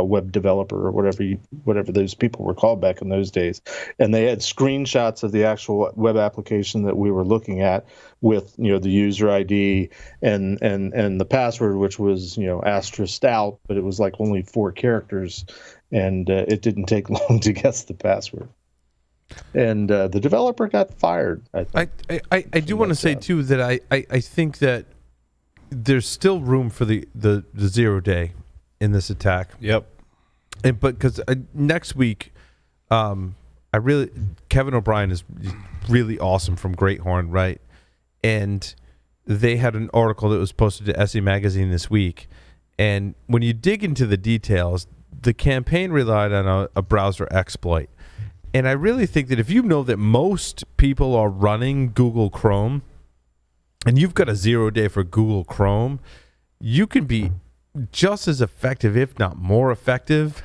web developer or whatever those people were called back in those days. And they had screenshots of the actual web application that we were looking at with, the user ID and the password, which was, asterisked out, but it was like only 4 characters, and it didn't take long to guess the password. And the developer got fired. I do want to say too that I think that there's still room for the 0 day in this attack. Yep. But because next week, Kevin O'Brien is really awesome from Great Horn, right? And they had an article that was posted to SE Magazine this week. And when you dig into the details, the campaign relied on a browser exploit. And I really think that if you know that most people are running Google Chrome, and you've got a 0 day for Google Chrome, you can be just as effective, if not more effective,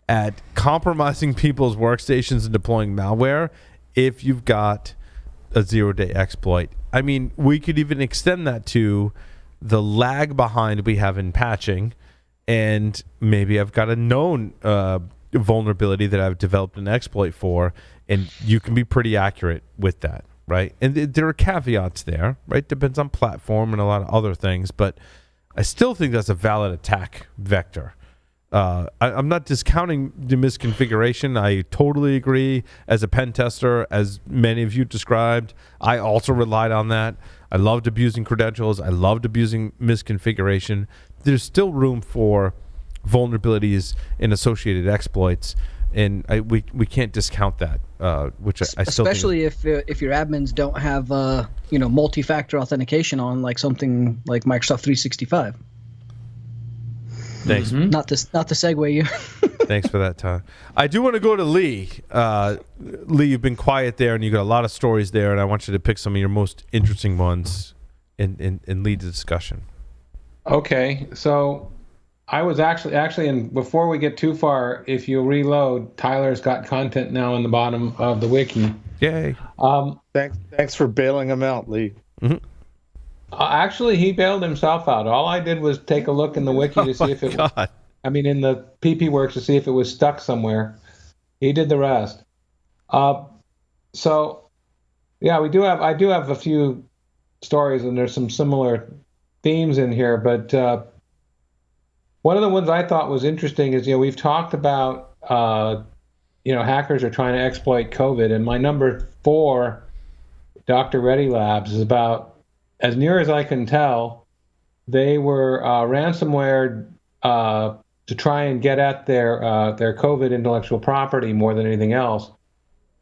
at compromising people's workstations and deploying malware if you've got a 0 day exploit. I mean, we could even extend that to the lag behind we have in patching, and maybe I've got a known vulnerability that I've developed an exploit for, and you can be pretty accurate with that. Right, and there are caveats there, right? Depends on platform and a lot of other things, but I still think that's a valid attack vector. I'm not discounting the misconfiguration. I totally agree. As a pen tester, as many of you described, I also relied on that. I loved abusing credentials. I loved abusing misconfiguration. There's still room for vulnerabilities and associated exploits. And we can't discount that, which I still especially if your admins don't have multi-factor authentication on, like something like Microsoft 365. Thanks. Mm-hmm. Not to segue you. Thanks for that, Todd. I do want to go to Lee. Lee, you've been quiet there, and you got a lot of stories there, and I want you to pick some of your most interesting ones and lead the discussion. Okay, so I was actually, and before we get too far, if you reload, Tyler's got content now in the bottom of the wiki. Yay. Thanks for bailing him out, Lee. Mm-hmm. Actually, he bailed himself out. All I did was take a look in the wiki to see if it was, in the PP Works to see if it was stuck somewhere. He did the rest. So, yeah, I do have a few stories, and there's some similar themes in here, but one of the ones I thought was interesting is, we've talked about, hackers are trying to exploit COVID, and my number 4, Dr. Reddy Labs, is about, as near as I can tell, they were ransomware to try and get at their COVID intellectual property more than anything else.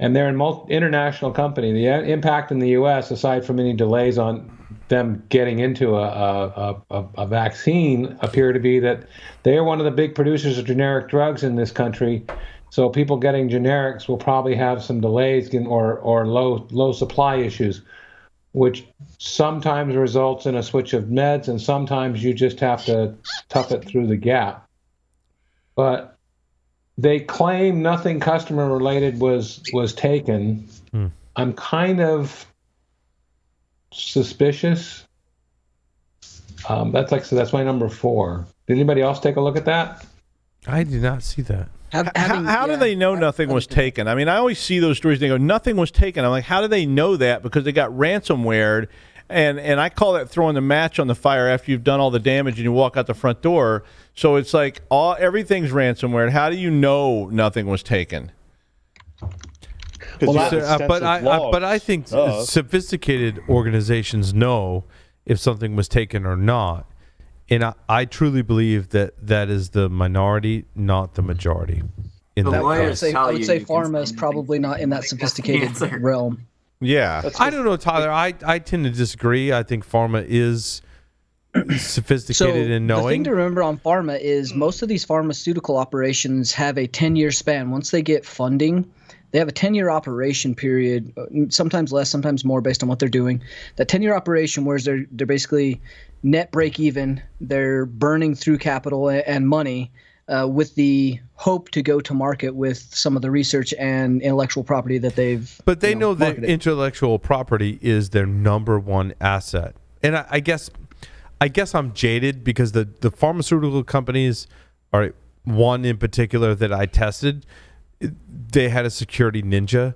And they're an international company. The impact in the U.S., aside from any delays on them getting into a vaccine, appear to be that they are one of the big producers of generic drugs in this country. So people getting generics will probably have some delays or low supply issues, which sometimes results in a switch of meds, and sometimes you just have to tough it through the gap. But they claim nothing customer related was taken. I'm kind of suspicious. That's my number 4. Did anybody else take a look at that? I did not see that. How do they know nothing was taken? I always see those stories. They go, nothing was taken. I'm like, how do they know that? Because they got ransomwared, and I call that throwing the match on the fire after you've done all the damage and you walk out the front door. So it's like everything's ransomware. How do you know nothing was taken? But I think sophisticated organizations know if something was taken or not. And I truly believe that is the minority, not the majority. I would say pharma is probably not in that sophisticated realm. Yeah. I don't know, Tyler. I tend to disagree. I think pharma is sophisticated in knowing. The thing to remember on pharma is most of these pharmaceutical operations have a 10-year span. Once they get funding, they have a 10-year operation period, sometimes less, sometimes more based on what they're doing. That 10-year operation where they're basically net break even, they're burning through capital and money with the hope to go to market with some of the research and intellectual property that they've But they know that marketed. intellectual property is their number one asset. And I guess I'm jaded because the pharmaceutical companies are one in particular that I tested. They had a security ninja,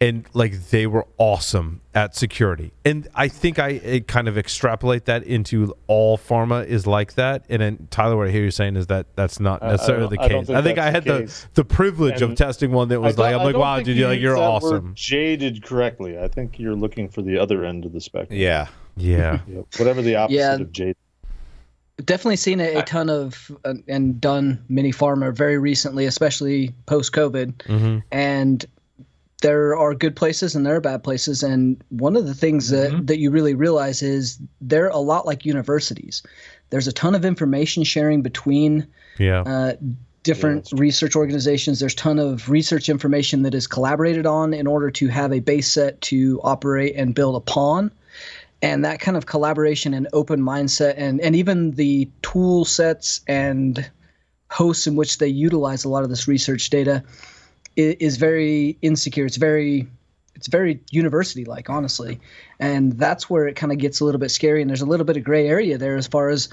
and they were awesome at security. And I think I kind of extrapolate that into all pharma is like that. And then Tyler, what I hear you saying is that that's not necessarily the case. I think I had the privilege of testing one that was I'm like, wow, dude, you're awesome. Jaded correctly. I think you're looking for the other end of the spectrum. Yeah. Whatever the opposite of jaded. Definitely seen a ton of and done many pharma very recently, especially post-COVID. Mm-hmm. And there are good places and there are bad places. And one of the things that you really realize is they're a lot like universities. There's a ton of information sharing between different research organizations. There's a ton of research information that is collaborated on in order to have a base set to operate and build upon. And that kind of collaboration and open mindset and even the tool sets and hosts in which they utilize a lot of this research data is very insecure. It's very university-like, honestly. And that's where it kind of gets a little bit scary. And there's a little bit of gray area there as far as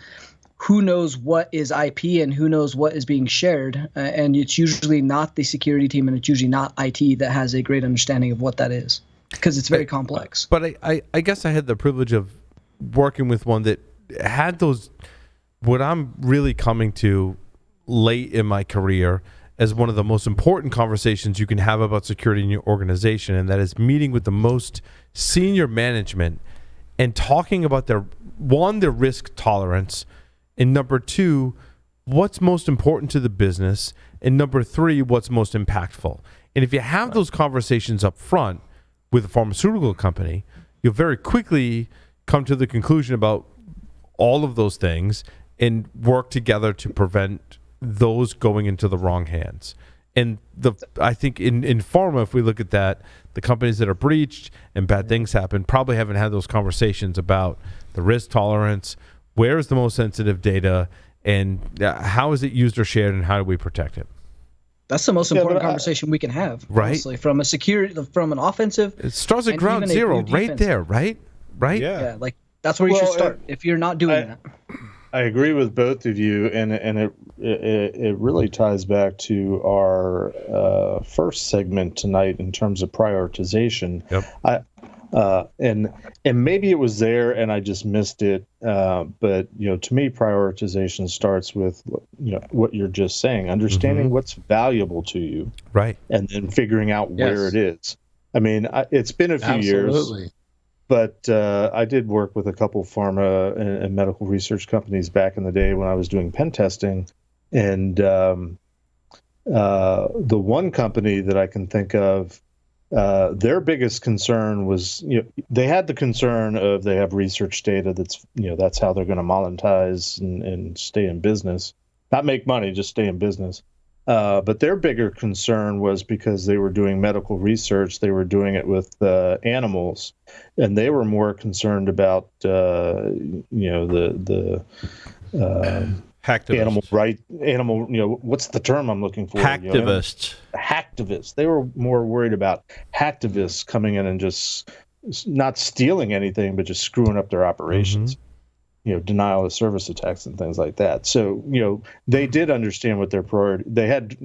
who knows what is IP and who knows what is being shared. And it's usually not the security team, and it's usually not IT that has a great understanding of what that is. Because it's very complex. But I guess I had the privilege of working with one that had those, what I'm really coming to late in my career as one of the most important conversations you can have about security in your organization, and that is meeting with the most senior management and talking about their risk tolerance, and number 2, what's most important to the business, and number 3, what's most impactful. And if you have those conversations up front with a pharmaceutical company, you'll very quickly come to the conclusion about all of those things and work together to prevent those going into the wrong hands. And I think in pharma, if we look at that, the companies that are breached and bad things happen probably haven't had those conversations about the risk tolerance, where is the most sensitive data, and how is it used or shared, and how do we protect it? That's the most important conversation we can have, right? Honestly, from a security, from an offensive. It starts at ground zero, right there, right? Yeah, like that's where you should start. If you're not doing that, I agree with both of you, and it really ties back to our first segment tonight in terms of prioritization. Yep. And maybe it was there and I just missed it. But to me, prioritization starts with what you're just saying, understanding what's valuable to you, right, and then figuring out where it is. I mean, it's been a few years. But I did work with a couple pharma and medical research companies back in the day when I was doing pen testing. And the one company that I can think of, their biggest concern was, they had the concern of they have research data that's how they're going to monetize and stay in business. Not make money, just stay in business. But their bigger concern was because they were doing medical research, they were doing it with animals, and they were more concerned about the animal what's the term I'm looking for? Hacktivists. Hacktivists. They were more worried about hacktivists coming in and just not stealing anything, but just screwing up their operations. Denial of service attacks and things like that. So, they did understand what their priority. They had,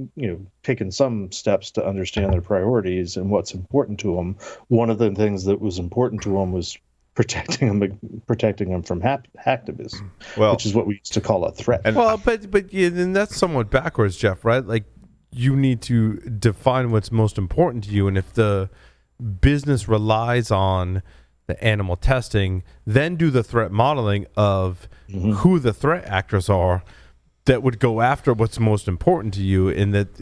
taken some steps to understand their priorities and what's important to them. One of the things that was important to them was protecting them from hacktivists, which is what we used to call a threat. But then that's somewhat backwards, Jeff, right? Like, you need to define what's most important to you, and if the business relies on the animal testing, then do the threat modeling of who the threat actors are that would go after what's most important to you. And that,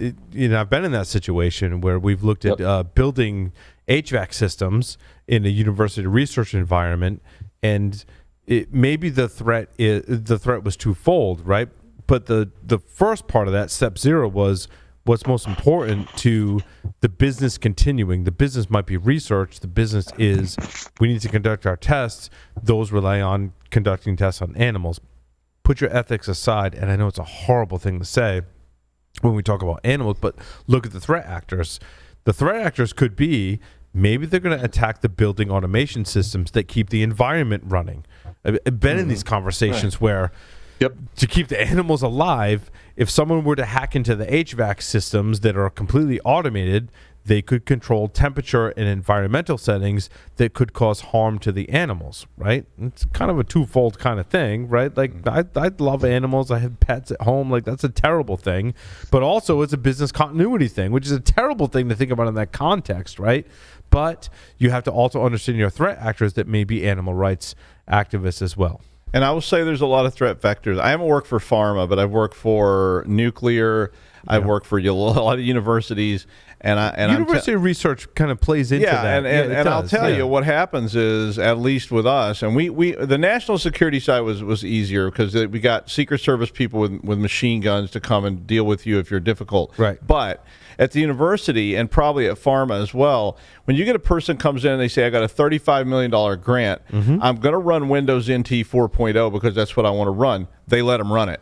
I've been in that situation where we've looked at building HVAC systems in a university research environment, and maybe the threat was twofold, right? But the first part of that, step 0, was what's most important to the business continuing. The business might be research. The business is, we need to conduct our tests. Those rely on conducting tests on animals. Put your ethics aside, and I know it's a horrible thing to say when we talk about animals, but look at the threat actors. The threat actors could be, maybe they're going to attack the building automation systems that keep the environment running. I've been in these conversations where to keep the animals alive, if someone were to hack into the HVAC systems that are completely automated, they could control temperature and environmental settings that could cause harm to the animals, right? It's kind of a twofold kind of thing, right? Like, I love animals. I have pets at home. Like, that's a terrible thing. But also, it's a business continuity thing, which is a terrible thing to think about in that context, right? But you have to also understand your threat actors that may be animal rights activists as well. And I will say there's a lot of threat vectors. I haven't worked for pharma, but I've worked for nuclear. I've worked for a lot of universities. University research kind of plays into that. And I'll tell you what happens is, at least with us, and we the national security side was easier because we got Secret Service people with machine guns to come and deal with you if you're difficult. Right. But at the university and probably at pharma as well, when you get a person comes in and they say, I got a $35 million grant, I'm going to run Windows NT 4.0 because that's what I want to run. They let them run it.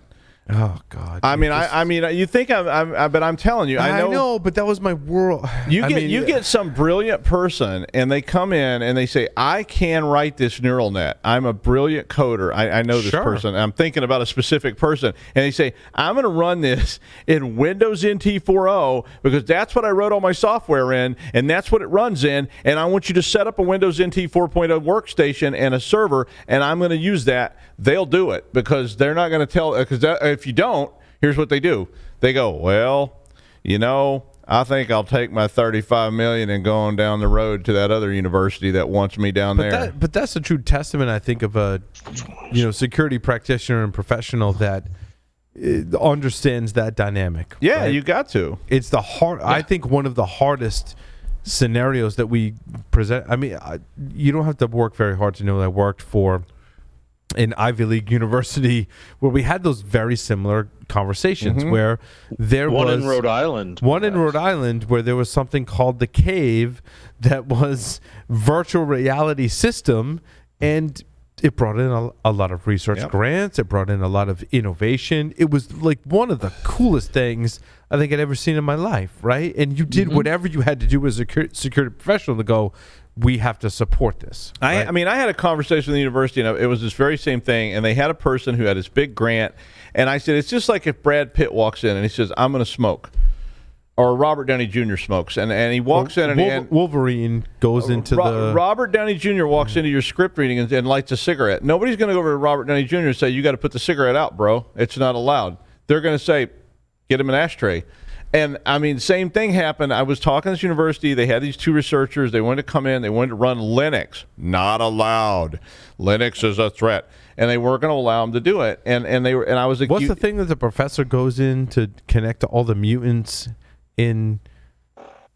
Oh God! I mean, you think but I'm telling you, I know, but that was my world. You get some brilliant person, and they come in and they say, "I can write this neural net. I'm a brilliant coder. I know this person. I'm thinking about a specific person." And they say, "I'm going to run this in Windows NT 4.0 because that's what I wrote all my software in, and that's what it runs in. And I want you to set up a Windows NT 4.0 workstation and a server, and I'm going to use that." They'll do it because they're not going to tell. Because if you don't, here's what they do. They go, well, I think I'll take my $35 million and go on down the road to that other university that wants me down there. But that's a true testament, I think, of a security practitioner and professional that understands that dynamic. Yeah, right? you got to. It's the hard. I think one of the hardest scenarios that we present. I mean, you don't have to work very hard to know that I worked for an Ivy League university where we had those very similar conversations where there one was in Rhode Island. One in Rhode Island where there was something called the Cave that was virtual reality system, and it brought in a lot of research grants. It brought in a lot of innovation. It was like one of the coolest things I think I'd ever seen in my life, right? And you did whatever you had to do as a security professional to go, we have to support this. Right? I mean, I had a conversation with the university, and it was this very same thing, and they had a person who had this big grant, and I said, it's just like if Brad Pitt walks in and he says, I'm going to smoke. Or Robert Downey Jr. smokes, and he walks in and Wolverine goes into Robert Downey Jr. walks into your script reading and lights a cigarette. Nobody's going to go over to Robert Downey Jr. and say, you got to put the cigarette out, bro. It's not allowed. They're going to say, get him an ashtray. And I mean, same thing happened. I was talking to this university. They had these two researchers. They wanted to come in. They wanted to run Linux. Not allowed. Linux is a threat, and they weren't going to allow them to do it. And I was like, what's the thing that the professor goes in to connect to all the mutants in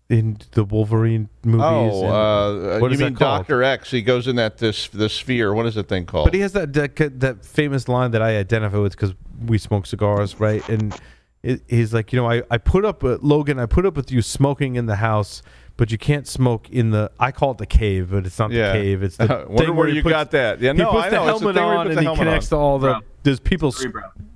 the Wolverine movies? What you mean Dr. X? He goes in that this sphere. What is the thing called? But he has that famous line that I identify with because we smoke cigars, right? And he's like, I put up Logan. I put up with you smoking in the house, but you can't smoke in the. I call it the cave, but it's not the cave. It's the thing where you got that. Yeah, no, he puts the helmet on and he connects to all the. There's people.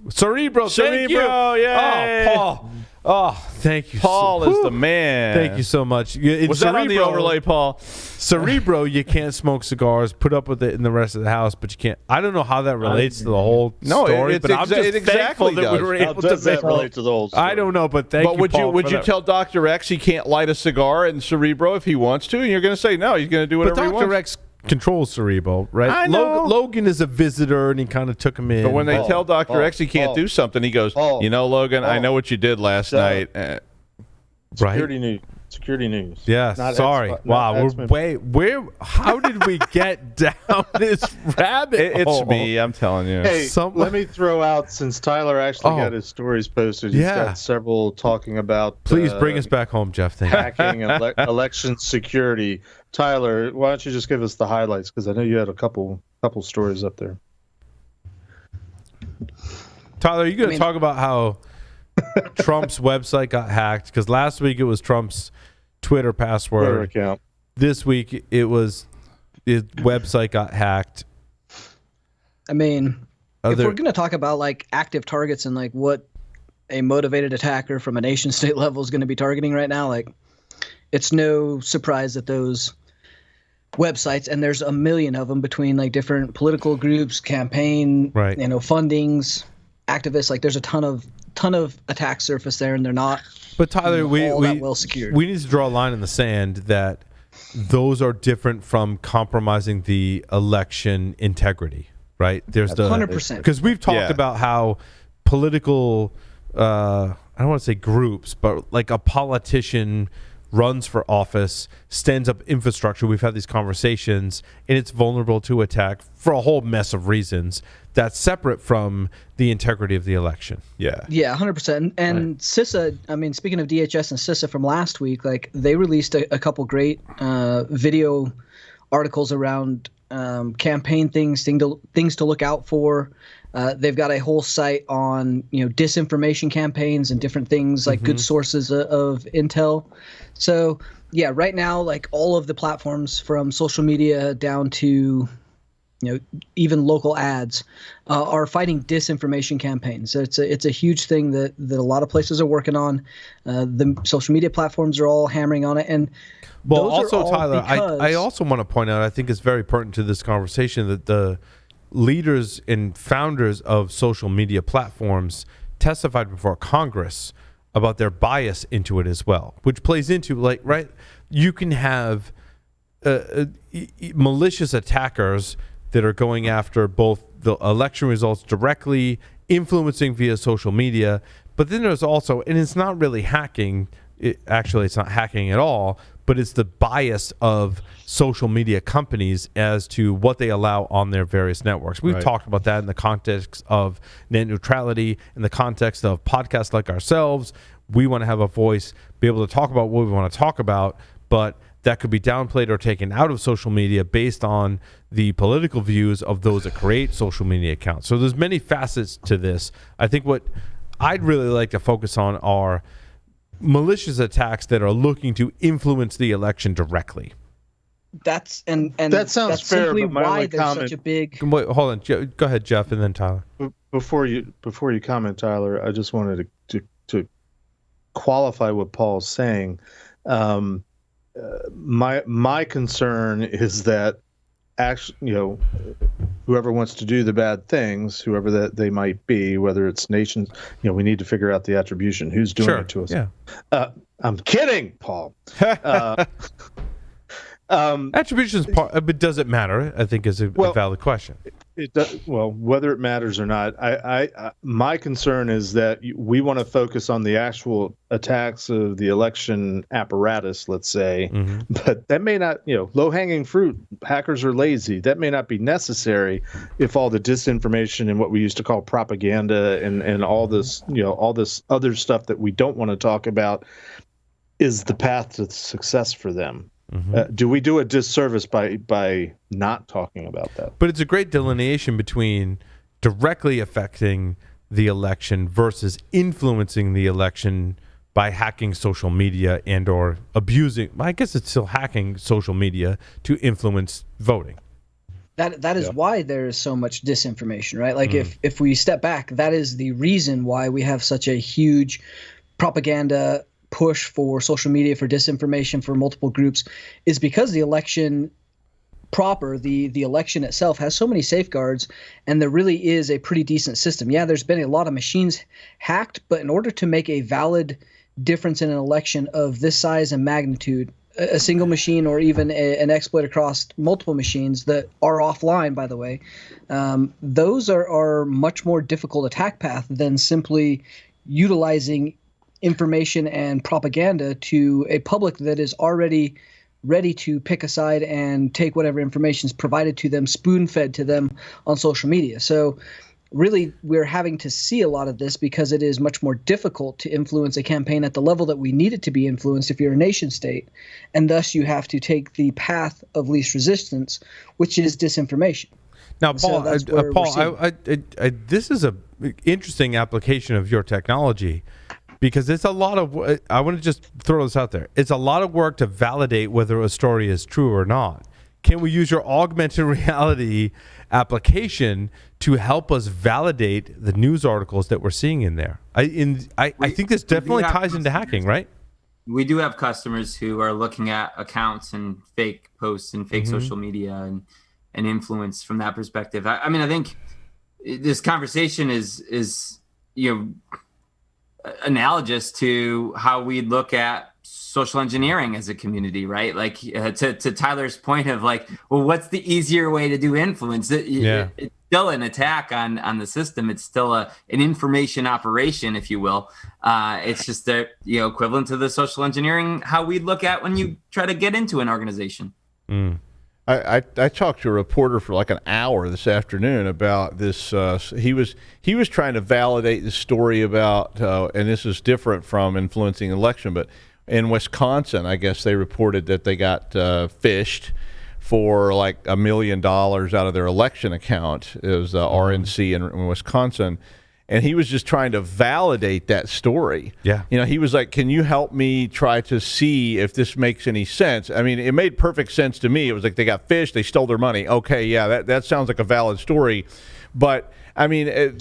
Cerebro. Thank you. Yay. Oh, Paul. Oh, thank you. Paul is the man. Thank you so much. Was that on the overlay, Paul? Cerebro, you can't smoke cigars. Put up with it in the rest of the house, but you can't. I don't know how that relates to the whole story, but I'm just thankful that we were able to make relate to the whole story. I don't know, but thank you, Paul. But would you tell Dr. X he can't light a cigar in Cerebro if he wants to? And you're going to say no. He's going to do whatever he wants. Dr. X controls Cerebro, right? I know. Logan is a visitor, and he kind of took him in. But when they tell Dr. X he can't do something, he goes, Logan, I know what you did last night. Security news. Yeah, sorry. Wow, how did we get down this rabbit hole? It's me, I'm telling you. Hey, let me throw out, since Tyler actually got his stories posted, he's got several talking about... Please bring us back home, Jeff. Thank hacking and election security. Tyler, why don't you just give us the highlights, because I know you had a couple stories up there. Tyler, are you going to talk about how Trump's website got hacked? Because last week it was Trump's Twitter password account. This week it was his website got hacked. I mean, if we're going to talk about like active targets and like what a motivated attacker from a nation state level is going to be targeting right now, like it's no surprise that those websites, and there's a million of them between like different political groups, campaign, fundings, activists. Like there's a ton of attack surface there, and they're not. But Tyler, we well secured. We need to draw a line in the sand that those are different from compromising the election integrity, right? There's 100%. Because we've talked about how political, I don't want to say groups, but like a politician runs for office, stands up infrastructure. We've had these conversations, and it's vulnerable to attack for a whole mess of reasons that's separate from the integrity of the election. Yeah, 100%. And CISA, I mean, speaking of DHS and CISA from last week, like they released a couple great video articles around campaign things to look out for. They've got a whole site on disinformation campaigns and different things like good sources of intel. So yeah, right now like all of the platforms from social media down to even local ads are fighting disinformation campaigns. So it's a huge thing that a lot of places are working on. The social media platforms are all hammering on it. And well, also Tyler, I also want to point out, I think it's very pertinent to this conversation that the leaders and founders of social media platforms testified before Congress about their bias into it as well, which plays into you can have malicious attackers that are going after both the election results directly, influencing via social media, but then there's also, and it's not really hacking, it's not hacking at all, but but it's the bias of social media companies as to what they allow on their various networks. We've talked about that in the context of net neutrality, in the context of podcasts like ourselves. We want to have a voice, be able to talk about what we want to talk about, but that could be downplayed or taken out of social media based on the political views of those that create social media accounts. So there's many facets to this. I think what I'd really like to focus on are malicious attacks that are looking to influence the election directly. That's and that sounds that's fair, simply but my why only there's comment- such a big. Wait, hold on. Go ahead, Jeff, and then Tyler. Before you comment, Tyler, I just wanted to qualify what Paul's saying. My concern is that actually, whoever wants to do the bad things, whoever that they might be, whether it's nations, we need to figure out the attribution. Who's doing it to us? Yeah. I'm kidding, Paul. Attribution's part, but does it matter? I think is a valid question. It does, whether it matters or not, my concern is that we want to focus on the actual attacks of the election apparatus, let's say, but that may not, low-hanging fruit. Hackers are lazy. That may not be necessary if all the disinformation and what we used to call propaganda and all this, all this other stuff that we don't want to talk about is the path to success for them. Do we do a disservice by not talking about that? But it's a great delineation between directly affecting the election versus influencing the election by hacking social media and or abusing. I guess it's still hacking social media to influence voting. That is why there is so much disinformation, right? Like if we step back, that is the reason why we have such a huge propaganda push for social media, for disinformation, for multiple groups, is because the election proper, the election itself, has so many safeguards, and there really is a pretty decent system. Yeah, there's been a lot of machines hacked, but in order to make a valid difference in an election of this size and magnitude, a single machine or even an exploit across multiple machines that are offline, by the way, those are much more difficult attack path than simply utilizing information and propaganda to a public that is already ready to pick a side and take whatever information is provided to them, spoon-fed to them on social media. So really, we're having to see a lot of this because it is much more difficult to influence a campaign at the level that we need it to be influenced if you're a nation state. And thus you have to take the path of least resistance, which is disinformation. Now, Paul, this is a interesting application of your technology, because it's a lot of, I want to just throw this out there. It's a lot of work to validate whether a story is true or not. Can we use your augmented reality application to help us validate the news articles that we're seeing in there? I think this definitely ties into hacking, right? We do have customers who are looking at accounts and fake posts and fake social media and influence from that perspective. I mean, I think this conversation is analogous to how we look at social engineering as a community, right? Like to Tyler's point of like, well, what's the easier way to do influence? It's still an attack on the system. It's still an information operation, if you will. It's just the equivalent to the social engineering how we look at when you try to get into an organization. I talked to a reporter for like an hour this afternoon about this. He was trying to validate the story about, and this is different from influencing election, but in Wisconsin, I guess they reported that they got phished for like $1 million out of their election account. It was RNC in Wisconsin. And he was just trying to validate that story. Yeah. He was like, can you help me try to see if this makes any sense? I mean, it made perfect sense to me. It was like they got phished, they stole their money. Okay, yeah, that sounds like a valid story. But, I mean,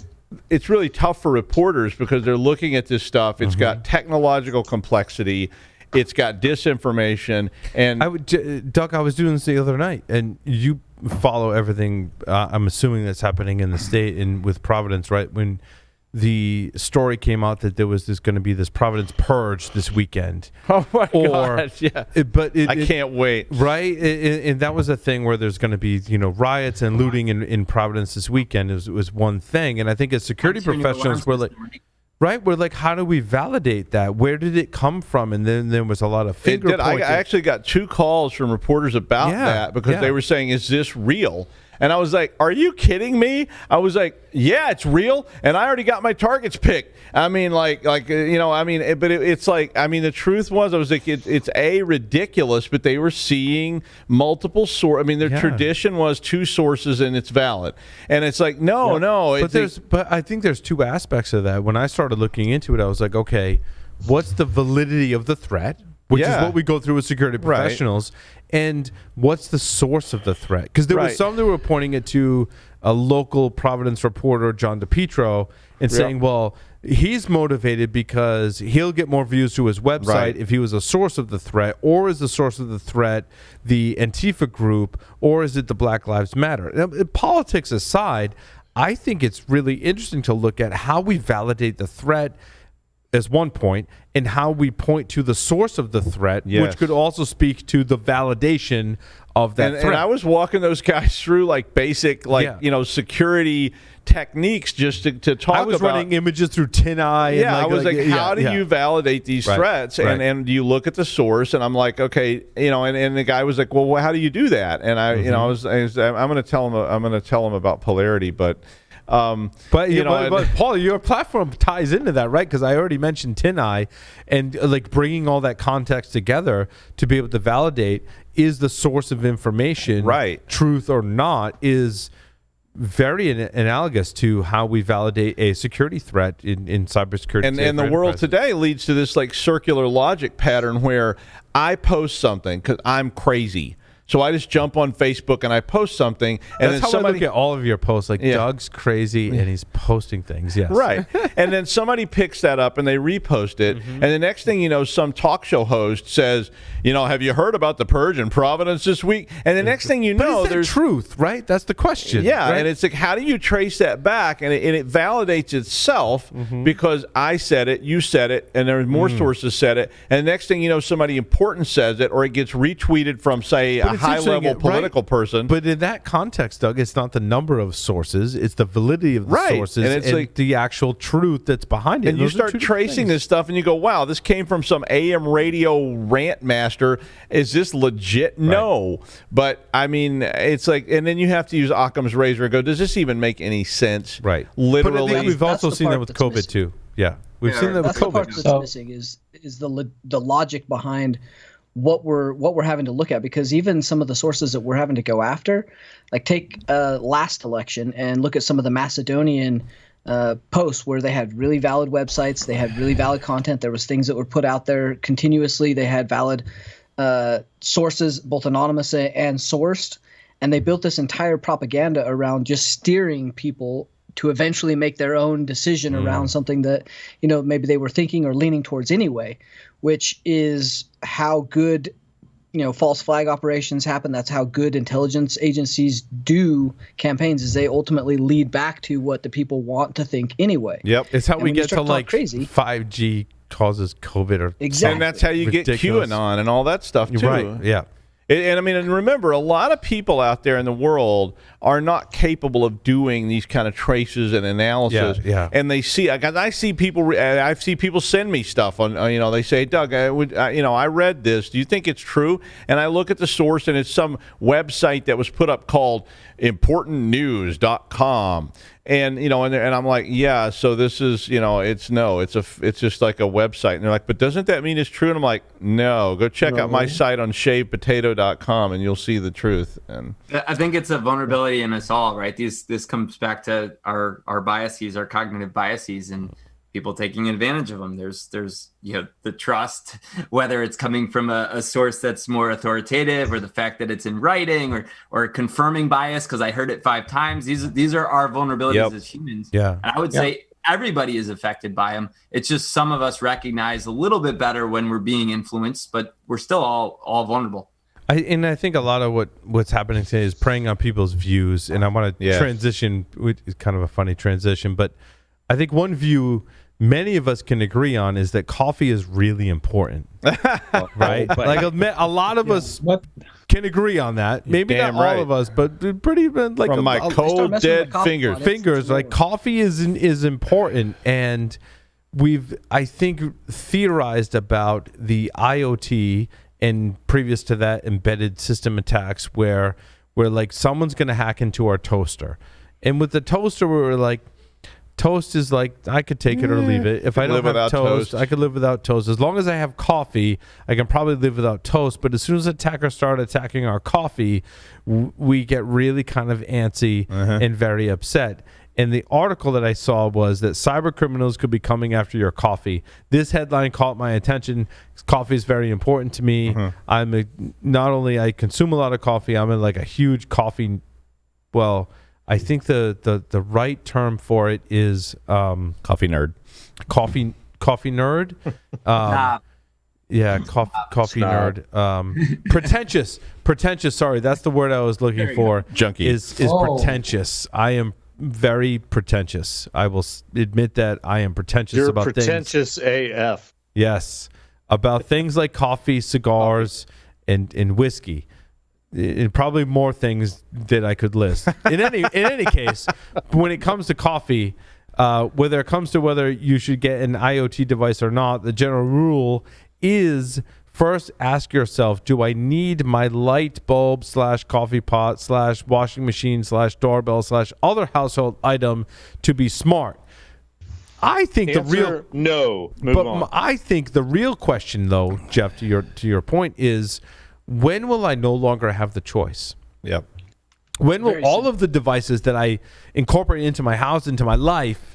it's really tough for reporters because they're looking at this stuff. It's got technological complexity. It's got disinformation. And Doug, I was doing this the other night, and you follow everything, I'm assuming that's happening in the state and with Providence, right? When the story came out that there was going to be this Providence Purge this weekend. Oh my gosh, yeah. I can't wait. Right? And that was a thing where there's going to be, riots and looting in Providence this weekend. It was one thing. And I think as security professionals, we're like, Right? We're like, how do we validate that? Where did it come from? And then there was a lot of finger pointing. I actually got 2 calls from reporters about that because they were saying, is this real? And I was like, are you kidding me? I was like, yeah, it's real. And I already got my targets picked. I mean, it's like, I mean, the truth was, I was like, it's ridiculous, but they were seeing multiple sources. I mean, their tradition was 2 sources and it's valid. And it's like, no. But I think there's 2 aspects of that. When I started looking into it, I was like, okay, what's the validity of the threat? Which is what we go through with security professionals. Right. And what's the source of the threat? Because there was some that were pointing it to a local Providence reporter, John DePietro, and saying, well, he's motivated because he'll get more views to his website if he was a source of the threat, or is the source of the threat the Antifa group, or is it the Black Lives Matter? Now, politics aside, I think it's really interesting to look at how we validate the threat as one point, and how we point to the source of the threat, which could also speak to the validation of that threat. And I was walking those guys through like basic, security techniques just to talk about. I was running images through TinEye. Yeah, I was like, how do you validate these threats? Right. And you look at the source, and I'm like, okay, and the guy was like, well, how do you do that? And I, I'm going to tell him about polarity, but. But Paul, your platform ties into that, right? Because I already mentioned TinEye, and like bringing all that context together to be able to validate is the source of information, truth or not, is very analogous to how we validate a security threat in cybersecurity. And the world today leads to this like circular logic pattern where I post something because I'm crazy. So I just jump on Facebook and I post something, and that's then somebody look at all of your posts. Like Doug's crazy and he's posting things. Yes, right. And then somebody picks that up and they repost it, and the next thing you know, some talk show host says, have you heard about the Purge in Providence this week? And the next thing you know, there's truth, right? That's the question. Yeah, and it's like, how do you trace that back? And it validates itself because I said it, you said it, and there's more sources said it, and the next thing you know, somebody important says it, or it gets retweeted from, say, a high-level political person. But in that context, Doug, it's not the number of sources, it's the validity of the sources, and it's like the actual truth that's behind it. And you start tracing this stuff, and you go, wow, this came from some AM radio rant master. Is this legit? Right. No. But, I mean, it's like, and then you have to use Occam's razor and go, does this even make any sense? Right. Literally. But I think we've also seen that with COVID, too. Yeah. We've seen that with COVID. The part that's missing is the logic behind what we're having to look at, because even some of the sources that we're having to go after, like take last election and look at some of the Macedonian posts where they had really valid websites, they had really valid content, there was things that were put out there continuously, they had valid sources, both anonymous and sourced, and they built this entire propaganda around just steering people to eventually make their own decision around something that maybe they were thinking or leaning towards anyway, which is how good false flag operations happen. That's how good intelligence agencies do campaigns, is they ultimately lead back to what the people want to think anyway. Yep, it's how we get to like crazy 5G causes COVID, or exactly, and that's how you get QAnon and all that stuff too. Right? Yeah. And I mean, and remember, a lot of people out there in the world are not capable of doing these kind of traces and analysis. Yeah. And they see, I see people send me stuff on, they say, Doug, I read this. Do you think it's true? And I look at the source, and it's some website that was put up called importantnews.com. And and I'm like, yeah. So this is, it's just like a website. And they're like, but doesn't that mean it's true? And I'm like, no. Go check out my site on shavedpotato.com, and you'll see the truth. And I think it's a vulnerability in us all, right? This comes back to our biases, our cognitive biases, and people taking advantage of them. There's the trust, whether it's coming from a source that's more authoritative, or the fact that it's in writing, or confirming bias because I heard it 5 times. These are our vulnerabilities as humans. Yeah. And I would say everybody is affected by them. It's just some of us recognize a little bit better when we're being influenced, but we're still all vulnerable. I think a lot of what's happening today is preying on people's views, and I want to transition. It's kind of a funny transition, but I think one view many of us can agree on is that coffee is really important, right? Like a lot of us can agree on that. Maybe not all of us, but pretty like from my cold dead fingers. Like coffee is important, and I think, theorized about the IoT and previous to that embedded system attacks where like someone's going to hack into our toaster. And with the toaster, we were like, toast is like, I could take it or leave it. If I don't have toast, I could live without toast. As long as I have coffee, I can probably live without toast. But as soon as attackers start attacking our coffee, we get really kind of antsy and very upset. And the article that I saw was that cybercriminals could be coming after your coffee. This headline caught my attention. Coffee is very important to me. Not only I consume a lot of coffee, I'm like a huge coffee. Well, I think the right term for it is coffee nerd. Coffee nerd. Yeah, coffee nerd. Pretentious. Sorry, that's the word I was looking for. Junkie is pretentious. I am very pretentious. I will admit that I am pretentious about things. You're pretentious AF. Yes, about things like coffee, cigars, and whiskey. And probably more things that I could list. In any case, when it comes to coffee, whether it comes to whether you should get an IoT device or not, the general rule is first ask yourself, do I need my light bulb / coffee pot / washing machine / doorbell / other household item to be smart? I think I think the real question, though, Jeff, to your point is, when will I no longer have the choice? Yep. When will all of the devices that I incorporate into my house, into my life,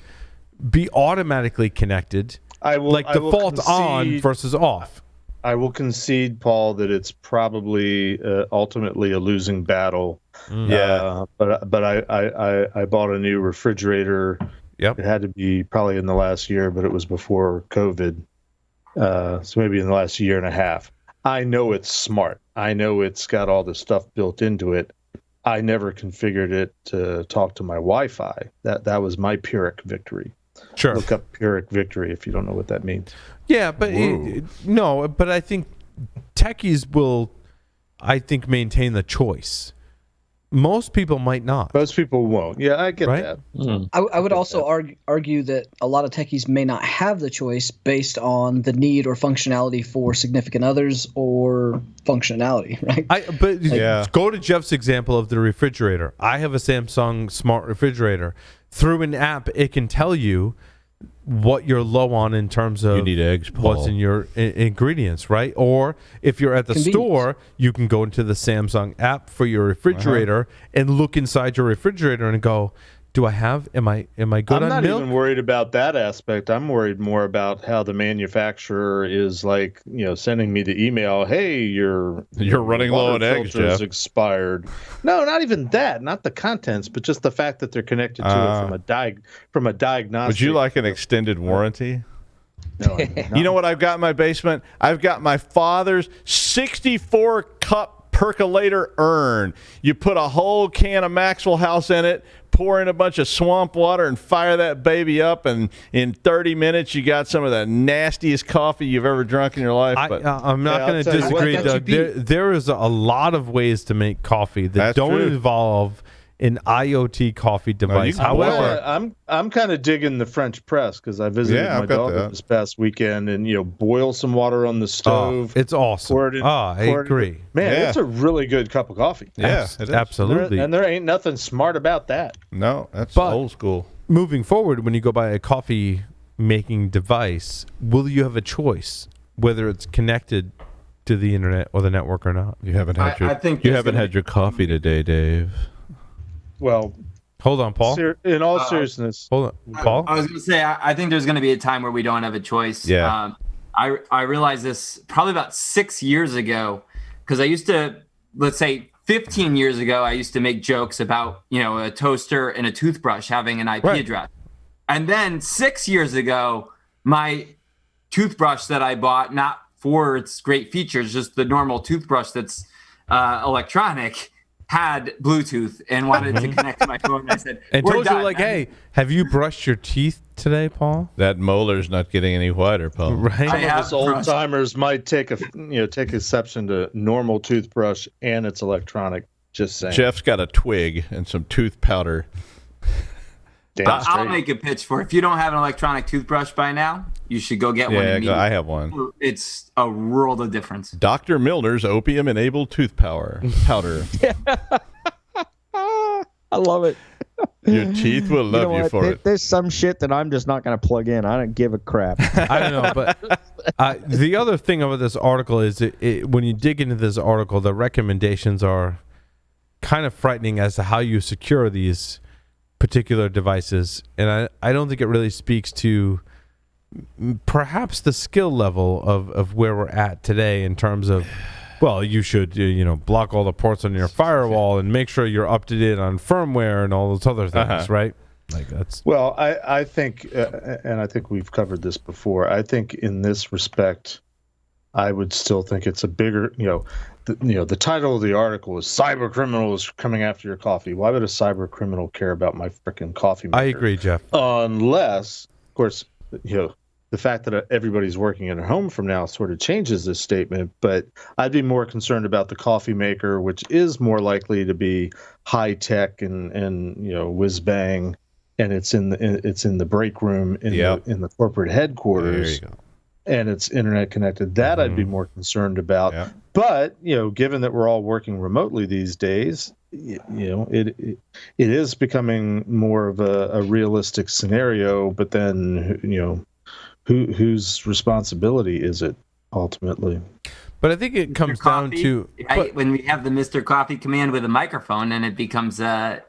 be automatically connected? Default on versus off. I will concede, Paul, that it's probably ultimately a losing battle. But I bought a new refrigerator. Yep. It had to be probably in the last year, but it was before COVID. So maybe in the last year and a half. I know it's smart. I know it's got all this stuff built into it. I never configured it to talk to my Wi-Fi. That was my Pyrrhic victory. Sure. Look up Pyrrhic victory if you don't know what that means. Yeah, but but I think techies will, maintain the choice. Most people might not. Most people won't. Yeah, I get right? that. I would also argue that a lot of techies may not have the choice based on the need or functionality for significant others or functionality, right? Go to Jeff's example of the refrigerator. I have a Samsung smart refrigerator. Through an app, it can tell you what you're low on in terms of you need eggs, Paul. What's in your ingredients, right? Or if you're at the store, you can go into the Samsung app for your refrigerator and look inside your refrigerator and go, am I good on milk? I'm not even worried about that aspect. I'm worried more about how the manufacturer is sending me the email, hey, you're running low on eggs, Jeff. Expired. No, not even that. Not the contents, but just the fact that they're connected to it from a diagnostic. Would you like an extended warranty? No. You know what I've got in my basement? I've got my father's 64-cup percolator urn. You put a whole can of Maxwell House in it, pour in a bunch of swamp water, and fire that baby up, and in 30 minutes you got some of the nastiest coffee you've ever drunk in your life. I'm not going to disagree, Doug. There is a lot of ways to make coffee that don't involve an IoT coffee device. However, I'm kind of digging the French press because I visited my daughter this past weekend, and boil some water on the stove. It's awesome. I agree. It's a really good cup of coffee. Yeah, it is. Absolutely. And there ain't nothing smart about that. No, that's old school. Moving forward, when you go buy a coffee making device, will you have a choice whether it's connected to the internet or the network or not? You haven't had your coffee today, Dave. Well, hold on, Paul. In all seriousness, hold on, Paul. I was going to say, I think there's going to be a time where we don't have a choice. Yeah. I realized this probably about 6 years ago, because I used to, let's say 15 years ago, I used to make jokes about, a toaster and a toothbrush having an IP address. And then 6 years ago, my toothbrush that I bought, not for its great features, just the normal toothbrush that's electronic, had Bluetooth and wanted to connect to my phone. And I said, and told you hey, have you brushed your teeth today, Paul? That molar's not getting any wider, Paul. Right. Some of us old timers might take exception to normal toothbrush and it's electronic. Just saying. Jeff's got a twig and some tooth powder. I'll make a pitch for it. If you don't have an electronic toothbrush by now, you should go get one immediately. I have one. It's a world of difference. Dr. Milner's opium-enabled tooth powder. I love it. Your teeth will love you for it. There's some shit that I'm just not going to plug in. I don't give a crap. I don't know, but the other thing about this article is when you dig into this article, the recommendations are kind of frightening as to how you secure these particular devices. And I don't think it really speaks to perhaps the skill level of where we're at today in terms of, well, you should block all the ports on your firewall and make sure you're up to date on firmware and all those other things, right? Like that's I think, and I think we've covered this before. I think in this respect, I would still think it's a bigger, the title of the article is "Cybercriminals Coming After Your Coffee." Why would a cybercriminal care about my freaking coffee maker? I agree, Jeff. Unless, of course, the fact that everybody's working at home from now sort of changes this statement, but I'd be more concerned about the coffee maker, which is more likely to be high tech and whiz bang, and it's in the break room in the corporate headquarters, and it's internet connected. That I'd be more concerned about. Yeah. But given that we're all working remotely these days, it is becoming more of a realistic scenario. But then whose responsibility is it ultimately? But I think it comes down to when we have the Mr. Coffee command with a microphone, and it becomes a.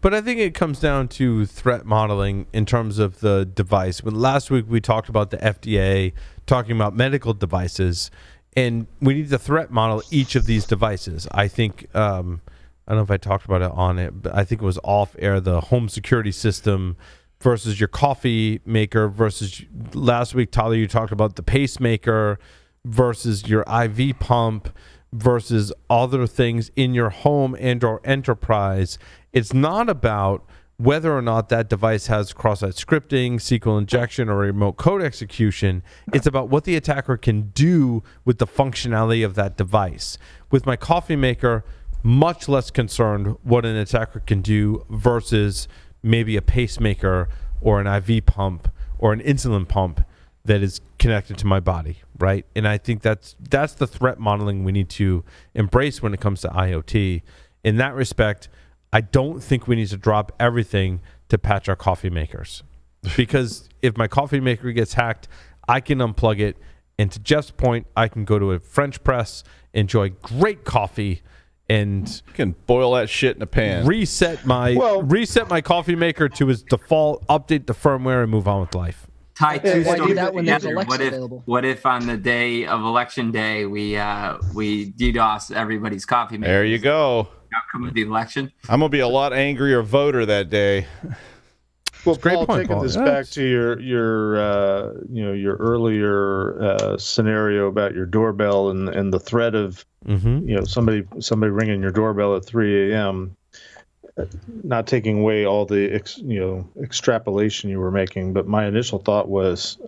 But I think it comes down to threat modeling in terms of the device. When last week we talked about the FDA talking about medical devices, and we need to threat model each of these devices. I think I don't know if I talked about it on it, but I think it was off air, the home security system versus your coffee maker versus last week, Tyler, you talked about the pacemaker versus your IV pump versus other things in your home and or enterprise. It's not about whether or not that device has cross-site scripting, SQL injection, or remote code execution. It's about what the attacker can do with the functionality of that device. With my coffee maker, much less concerned what an attacker can do versus maybe a pacemaker or an IV pump or an insulin pump that is connected to my body, right? And I think that's the threat modeling we need to embrace when it comes to IoT. In that respect, I don't think we need to drop everything to patch our coffee makers. Because if my coffee maker gets hacked, I can unplug it. And to Jeff's point, I can go to a French press, enjoy great coffee, and you can boil that shit in a pan. Reset my coffee maker to its default, update the firmware, and move on with life. Tie two Why do stories that when there's together. Alexa available? What if on the day of election day we DDoS everybody's coffee maker? There you go. Outcome of the election. I'm gonna be a lot angrier voter that day. Well, Paul, taking this back to your earlier scenario about your doorbell and the threat of somebody ringing your doorbell at 3 a.m. Not taking away all the extrapolation you were making, but my initial thought was,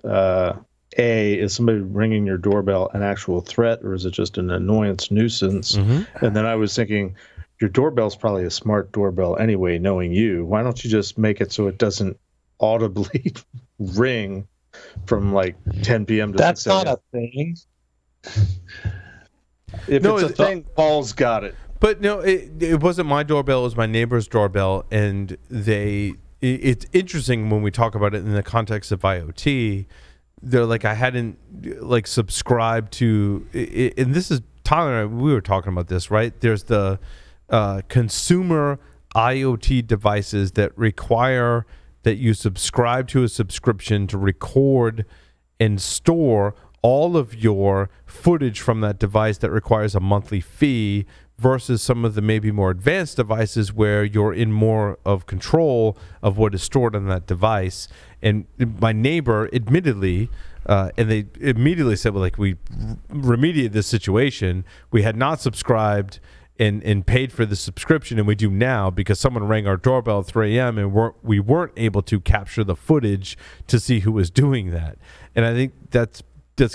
is somebody ringing your doorbell an actual threat, or is it just an annoyance nuisance? And then I was thinking, your doorbell's probably a smart doorbell anyway, knowing you. Why don't you just make it so it doesn't audibly ring from like 10 p.m. to 6 a.m.? That's not a thing. If it's a thing, Paul's got it. But no, it wasn't my doorbell. It was my neighbor's doorbell. And it's interesting when we talk about it in the context of IoT. They're like, I hadn't subscribed to it. And this is, Tyler and I, we were talking about this, right? There's the consumer IoT devices that require that you subscribe to a subscription to record and store all of your footage from that device that requires a monthly fee versus some of the maybe more advanced devices where you're in more of control of what is stored on that device. And my neighbor admittedly, and they immediately said, well, like, we remediated this situation. We had not subscribed and paid for the subscription, and we do now because someone rang our doorbell at 3 a.m. and we weren't able to capture the footage to see who was doing that. And I think that's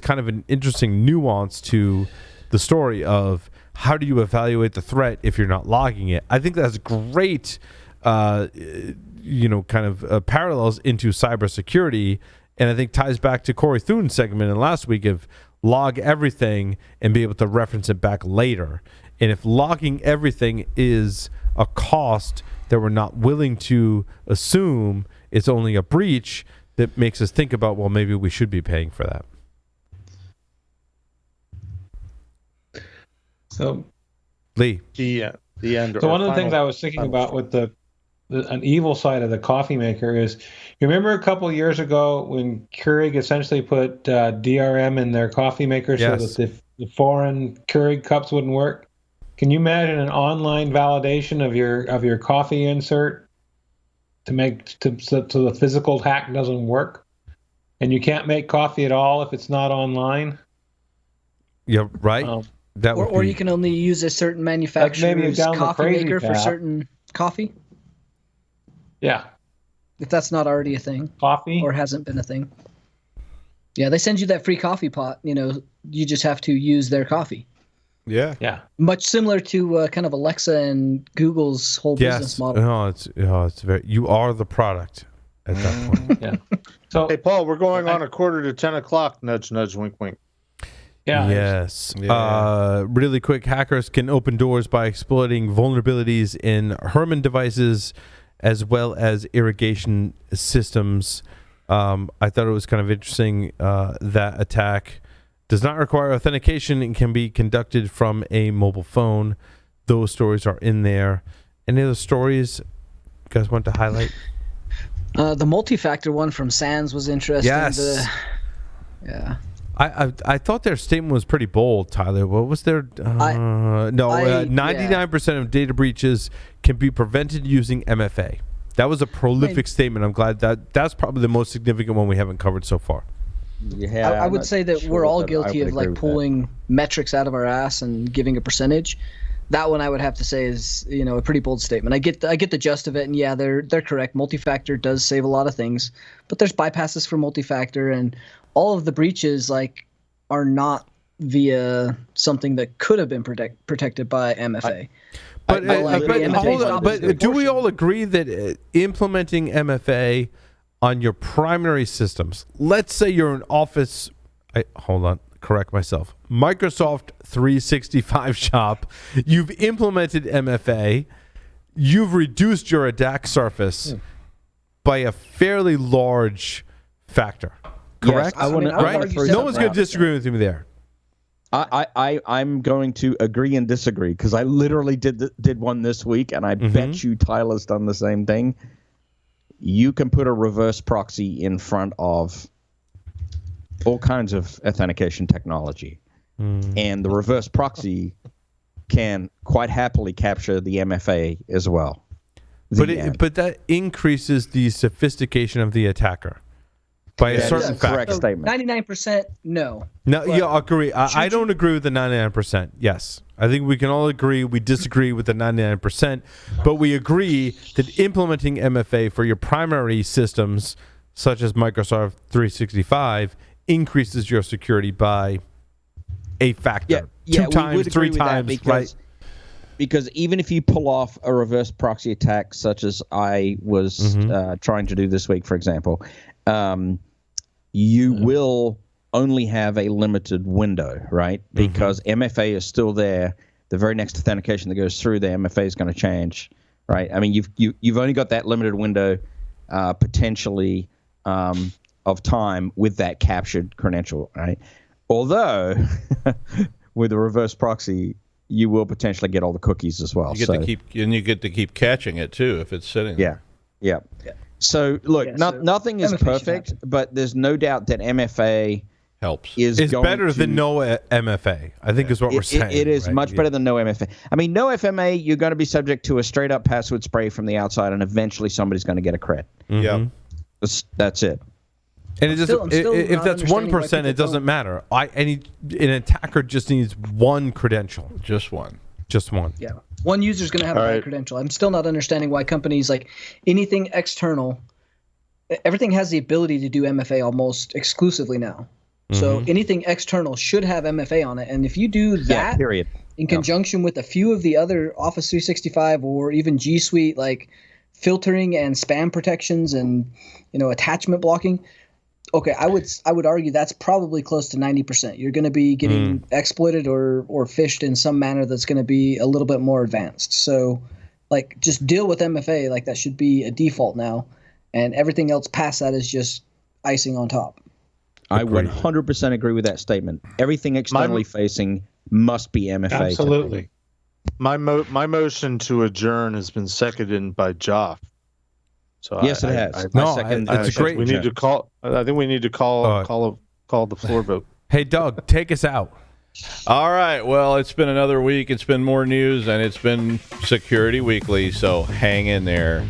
kind of an interesting nuance to the story of how do you evaluate the threat if you're not logging it. I think that's great kind of parallels into cybersecurity, and I think ties back to Corey Thune's segment in last week of log everything and be able to reference it back later. And if logging everything is a cost that we're not willing to assume, it's only a breach, that makes us think about, well, maybe we should be paying for that. So, Lee. The end. So one of the things I was thinking about with an evil side of the coffee maker is, you remember a couple years ago when Keurig essentially put DRM in their coffee maker so that the foreign Keurig cups wouldn't work? Can you imagine an online validation of your coffee insert so the physical hack doesn't work, and you can't make coffee at all if it's not online? Yeah, right. Or you can only use a certain manufacturer's coffee maker for certain coffee. Yeah. If that's not already a thing. Coffee? Or hasn't been a thing. Yeah, they send you that free coffee pot. You just have to use their coffee. Yeah. Yeah. Much similar to kind of Alexa and Google's whole business model. It's very. You are the product at that point. Yeah. So, hey, Paul, we're going on 9:45. Nudge, nudge, wink, wink. Yeah. Yes. Really quick, hackers can open doors by exploiting vulnerabilities in Herman devices as well as irrigation systems. I thought it was kind of interesting that attack does not require authentication and can be conducted from a mobile phone. Those stories are in there. Any other stories you guys want to highlight? The multi-factor one from Sands was interesting. Yes. Yeah. I thought their statement was pretty bold, Tyler. What was their... 99% of data breaches can be prevented using MFA. That was a prolific statement. I'm glad that's probably the most significant one we haven't covered so far. Yeah, I would say that we're all guilty of pulling metrics out of our ass and giving a percentage. That one I would have to say is a pretty bold statement. I get the gist of it, and yeah, they're correct. Multi-factor does save a lot of things, but there's bypasses for multi-factor, and all of the breaches are not via something that could have been protected by MFA. But do we all agree that implementing MFA on your primary systems, let's say you're an Office, correct myself, Microsoft 365 shop, you've implemented MFA, you've reduced your attack surface by a fairly large factor, correct? Yes, right? No one's going to disagree with me there. I'm going to agree and disagree because I literally did one this week, and I bet you Tyler's done the same thing. You can put a reverse proxy in front of all kinds of authentication technology, and the reverse proxy can quite happily capture the MFA as well. But that increases the sophistication of the attacker by a certain factor. Correct statement. 99%, no. No, yeah, I agree. I don't agree with the 99%. Yes. I think we can all agree we disagree with the 99%, but we agree that implementing MFA for your primary systems, such as Microsoft 365, increases your security by a factor. Yeah, 2 times, 3 times, right? Because even if you pull off a reverse proxy attack, such as I was trying to do this week, for example, you will only have a limited window, right? Because MFA is still there. The very next authentication that goes through the MFA is going to change, right? I mean, you've only got that limited window potentially of time with that captured credential, right? Although with a reverse proxy, you will potentially get all the cookies as well. You get to keep catching it too if it's sitting there. Yeah. So look, nothing is perfect, but there's no doubt that MFA helps. It's better than no MFA, I think is what we're saying. It is much better than no MFA. I mean, no FMA, you're going to be subject to a straight up password spray from the outside, and eventually somebody's going to get a cred. Yeah, that's it. And if that's 1%, it doesn't matter. An attacker just needs one credential. Just one. Yeah. One user's going to have a bad credential. I'm still not understanding why companies like anything external, everything has the ability to do MFA almost exclusively now. So anything external should have MFA on it. And if you do that in conjunction with a few of the other Office 365 or even G Suite, like filtering and spam protections and attachment blocking, okay, I would argue that's probably close to 90%. You're going to be getting exploited or phished in some manner that's going to be a little bit more advanced. So, like, just deal with MFA. Like, that should be a default now, and everything else past that is just icing on top. I 100% agree with that statement. Everything externally facing must be MFA. Absolutely. My motion to adjourn has been seconded by Joff. So yes, it has. It's great. We need to call. I think we need to call the floor vote. Hey, Doug, take us out. All right. Well, it's been another week. It's been more news, and it's been Security Weekly. So hang in there.